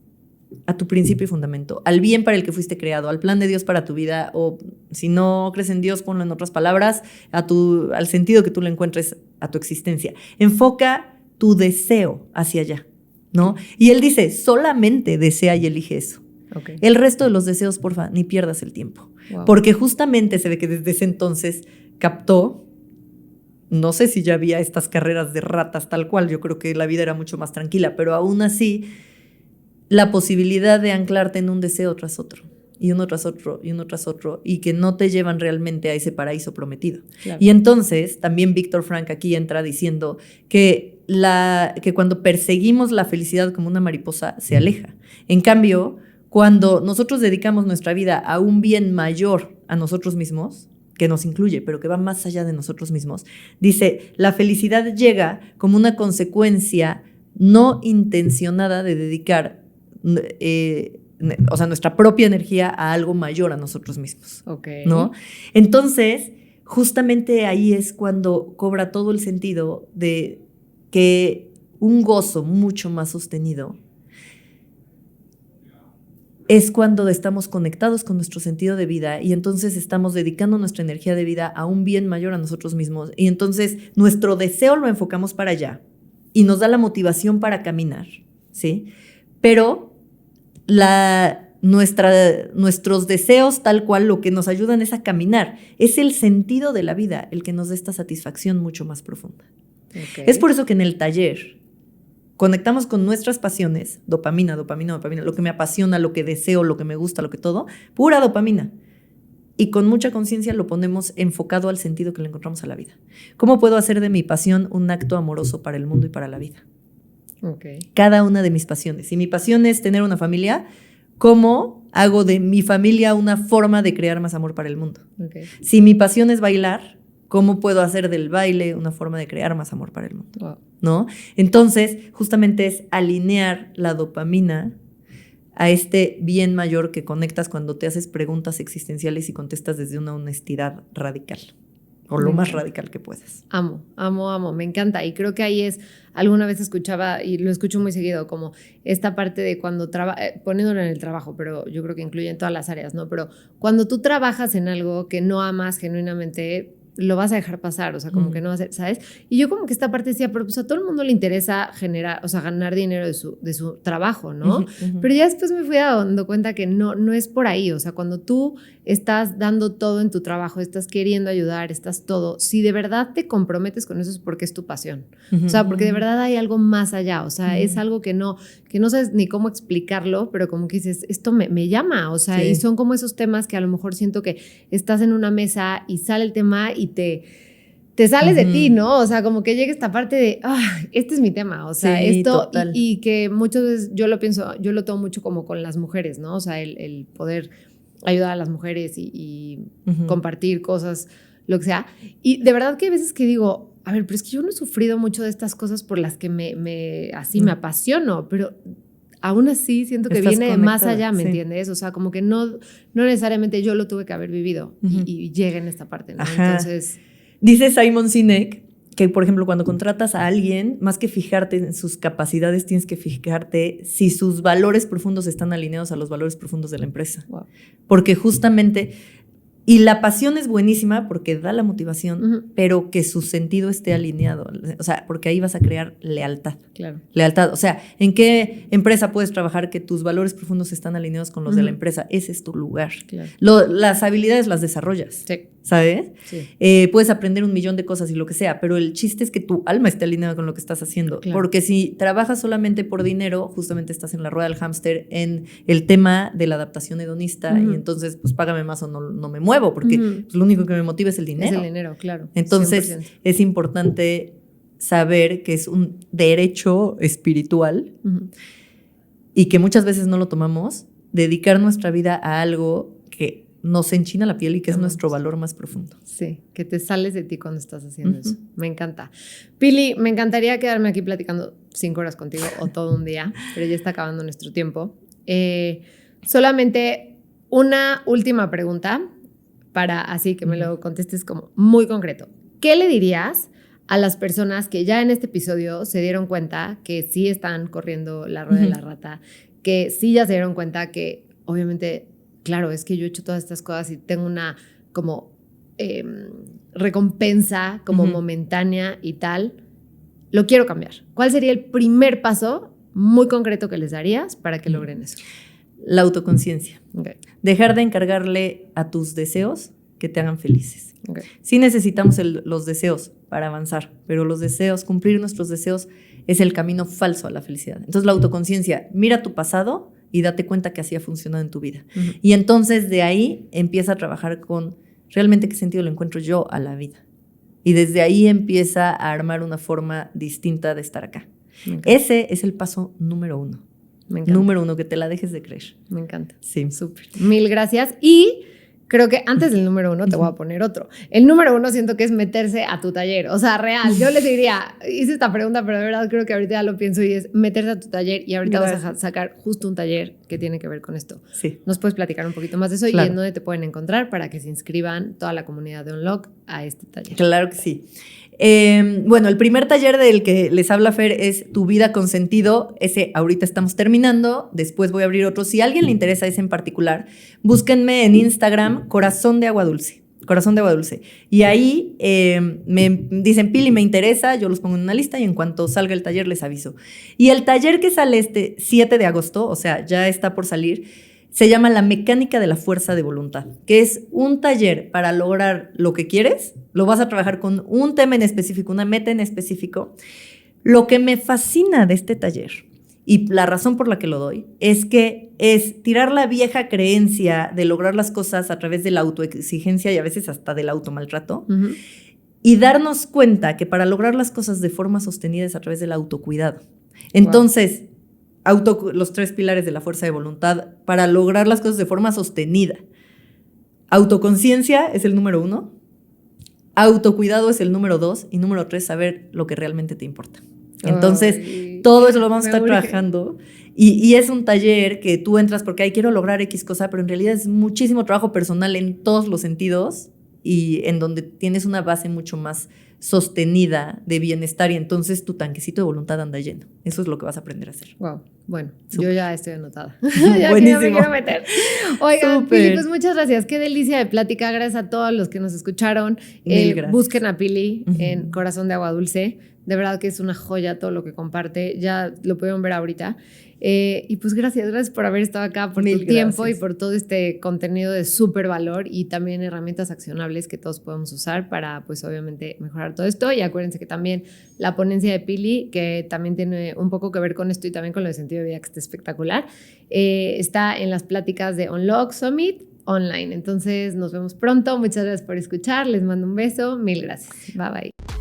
a tu principio y fundamento, al bien para el que fuiste creado, al plan de Dios para tu vida, o si no crees en Dios, ponlo en otras palabras, al sentido que tú le encuentres a tu existencia. Enfoca tu deseo hacia allá, ¿no? Y él dice, solamente desea y elige eso. Okay. El resto de los deseos, porfa, ni pierdas el tiempo. Wow. Porque justamente se ve que desde ese entonces captó, no sé si ya había estas carreras de ratas tal cual, yo creo que la vida era mucho más tranquila, pero aún así, la posibilidad de anclarte en un deseo tras otro, y uno tras otro, y uno tras otro, y que no te llevan realmente a ese paraíso prometido. Claro. Y entonces, también Víctor Frank aquí entra diciendo que cuando perseguimos la felicidad como una mariposa, se aleja. En cambio, cuando nosotros dedicamos nuestra vida a un bien mayor a nosotros mismos, que nos incluye, pero que va más allá de nosotros mismos, dice, la felicidad llega como una consecuencia no intencionada de dedicar nuestra propia energía a algo mayor a nosotros mismos. Okay. ¿No? Entonces, justamente ahí es cuando cobra todo el sentido de que un gozo mucho más sostenido es cuando estamos conectados con nuestro sentido de vida y entonces estamos dedicando nuestra energía de vida a un bien mayor a nosotros mismos y entonces nuestro deseo lo enfocamos para allá y nos da la motivación para caminar, ¿sí? Pero nuestros deseos tal cual lo que nos ayudan es a caminar, es el sentido de la vida el que nos da esta satisfacción mucho más profunda. Okay. Es por eso que en el taller conectamos con nuestras pasiones, dopamina, lo que me apasiona, lo que deseo, lo que me gusta, lo que todo, pura dopamina. Y con mucha conciencia lo ponemos enfocado al sentido que le encontramos a la vida. ¿Cómo puedo hacer de mi pasión un acto amoroso para el mundo y para la vida? Okay. Cada una de mis pasiones. Si mi pasión es tener una familia, ¿cómo hago de mi familia una forma de crear más amor para el mundo? Okay. Si mi pasión es bailar, ¿cómo puedo hacer del baile una forma de crear más amor para el mundo? Wow. ¿No? Entonces, justamente es alinear la dopamina a este bien mayor que conectas cuando te haces preguntas existenciales y contestas desde una honestidad radical, o lo más radical que puedas. Amo, me encanta. Y creo que ahí es, alguna vez escuchaba, y lo escucho muy seguido, como esta parte de cuando poniéndolo en el trabajo, pero yo creo que incluye en todas las áreas, ¿no? Pero cuando tú trabajas en algo que no amas genuinamente, lo vas a dejar pasar, o sea, como que no va a ser, ¿sabes? Y yo como que esta parte decía, pero pues a todo el mundo le interesa ganar dinero de su trabajo, ¿no? Pero ya después me fui dando cuenta que no es por ahí, o sea, cuando tú estás dando todo en tu trabajo, estás queriendo ayudar, estás todo, si de verdad te comprometes con eso es porque es tu pasión, o sea, porque de verdad hay algo más allá, o sea, es algo que no sabes ni cómo explicarlo, pero como que dices, esto me llama, o sea, sí. Y son como esos temas que a lo mejor siento que estás en una mesa y sale el tema y te sales de ti, ¿no? O sea, como que llega esta parte de, este es mi tema, o sea, sí, esto, y que muchas veces yo lo tomo mucho como con las mujeres, ¿no? O sea, el poder ayudar a las mujeres y compartir cosas, lo que sea. Y de verdad que hay veces que digo, a ver, pero es que yo no he sufrido mucho de estas cosas por las que me apasiono, pero aún así siento que viene conectada, más allá, ¿me entiendes? O sea, como que no necesariamente yo lo tuve que haber vivido y llega en esta parte, ¿no? Ajá. Entonces... Dice Simon Sinek que, por ejemplo, cuando contratas a alguien, más que fijarte en sus capacidades, tienes que fijarte si sus valores profundos están alineados a los valores profundos de la empresa. Wow. Porque justamente... Y la pasión es buenísima porque da la motivación, pero que su sentido esté alineado. O sea, porque ahí vas a crear lealtad. Claro. Lealtad. O sea, ¿en qué empresa puedes trabajar que tus valores profundos están alineados con los de la empresa? Ese es tu lugar. Claro. Las habilidades las desarrollas. Sí. ¿Sabes? Sí. Puedes aprender 1,000,000 de cosas y lo que sea, pero el chiste es que tu alma esté alineada con lo que estás haciendo. Claro. Porque si trabajas solamente por dinero, justamente estás en la rueda del hámster en el tema de la adaptación hedonista y entonces, pues págame más o no me muevo, porque pues, lo único que me motiva es el dinero. Es el dinero, claro. Entonces, 100%. Es importante saber que es un derecho espiritual y que muchas veces no lo tomamos, dedicar nuestra vida a algo que nos enchina la piel y que es nuestro valor más profundo. Sí, que te sales de ti cuando estás haciendo eso. Me encanta. Pili, me encantaría quedarme aquí platicando 5 horas contigo o todo un día, pero ya está acabando nuestro tiempo. Solamente una última pregunta para así que me lo contestes como muy concreto. ¿Qué le dirías a las personas que ya en este episodio se dieron cuenta que sí están corriendo la rueda de la rata, que sí ya se dieron cuenta que obviamente, claro, es que yo he hecho todas estas cosas y tengo una como recompensa como momentánea y tal, lo quiero cambiar. ¿Cuál sería el primer paso muy concreto que les darías para que logren eso? La autoconciencia. Okay. Dejar de encargarle a tus deseos que te hagan felices. Okay. Sí necesitamos los deseos para avanzar, pero los deseos, cumplir nuestros deseos es el camino falso a la felicidad. Entonces la autoconciencia, mira tu pasado y date cuenta que así ha funcionado en tu vida. Y entonces de ahí empieza a trabajar con realmente qué sentido le encuentro yo a la vida. Y desde ahí empieza a armar una forma distinta de estar acá. Ese es el paso número 1. Me encanta. Número 1, que te la dejes de creer. Me encanta. Sí. Súper. Mil gracias. Y creo que antes del número 1 te voy a poner otro. El número 1 siento que es meterse a tu taller. O sea, real. Yo les diría, hice esta pregunta, pero de verdad creo que ahorita ya lo pienso y es meterse a tu taller y ahorita vas a sacar justo un taller que tiene que ver con esto. Sí. ¿Nos puedes platicar un poquito más de eso y en dónde te pueden encontrar para que se inscriban toda la comunidad de Unlock a este taller? Claro que sí. Bueno, el primer taller del que les habla Fer es Tu vida con sentido. Ese ahorita estamos terminando. Después voy a abrir otro. Si a alguien le interesa ese en particular, búsquenme en Instagram, Corazón de Agua Dulce. Corazón de Agua Dulce. Y ahí me dicen, Pili, me interesa, yo los pongo en una lista y en cuanto salga el taller les aviso. Y el taller que sale este 7 de agosto, o sea, ya está por salir, se llama La Mecánica de la Fuerza de Voluntad, que es un taller para lograr lo que quieres. Lo vas a trabajar con un tema en específico, una meta en específico. Lo que me fascina de este taller, y la razón por la que lo doy, es que es tirar la vieja creencia de lograr las cosas a través de la autoexigencia y a veces hasta del automaltrato, y darnos cuenta que para lograr las cosas de forma sostenida es a través del autocuidado. Entonces, los 3 pilares de la fuerza de voluntad para lograr las cosas de forma sostenida. Autoconciencia es el número 1, autocuidado es el número 2 y número 3, saber lo que realmente te importa. Entonces, todo eso lo vamos a estar trabajando y es un taller que tú entras porque quiero lograr X cosa, pero en realidad es muchísimo trabajo personal en todos los sentidos y en donde tienes una base mucho más sostenida de bienestar y entonces tu tanquecito de voluntad anda lleno. Eso es lo que vas a aprender a hacer. Wow. Bueno, Súper. Yo ya estoy anotada. Buenísimo. Ya me quiero meter. Oigan, Pili, pues muchas gracias. Qué delicia de plática. Gracias a todos los que nos escucharon. Busquen a Pili en Corazón de Agua Dulce. De verdad que es una joya todo lo que comparte. Ya lo pudieron ver ahorita. Y pues gracias por haber estado acá, por tu tiempo y por todo este contenido de súper valor y también herramientas accionables que todos podemos usar para, pues obviamente, mejorar todo esto. Y acuérdense que también la ponencia de Pili, que también tiene un poco que ver con esto y también con lo de sentido de vida, que está espectacular, está en las pláticas de Unlock Summit online. Entonces nos vemos pronto. Muchas gracias por escuchar. Les mando un beso. Mil gracias. Bye bye.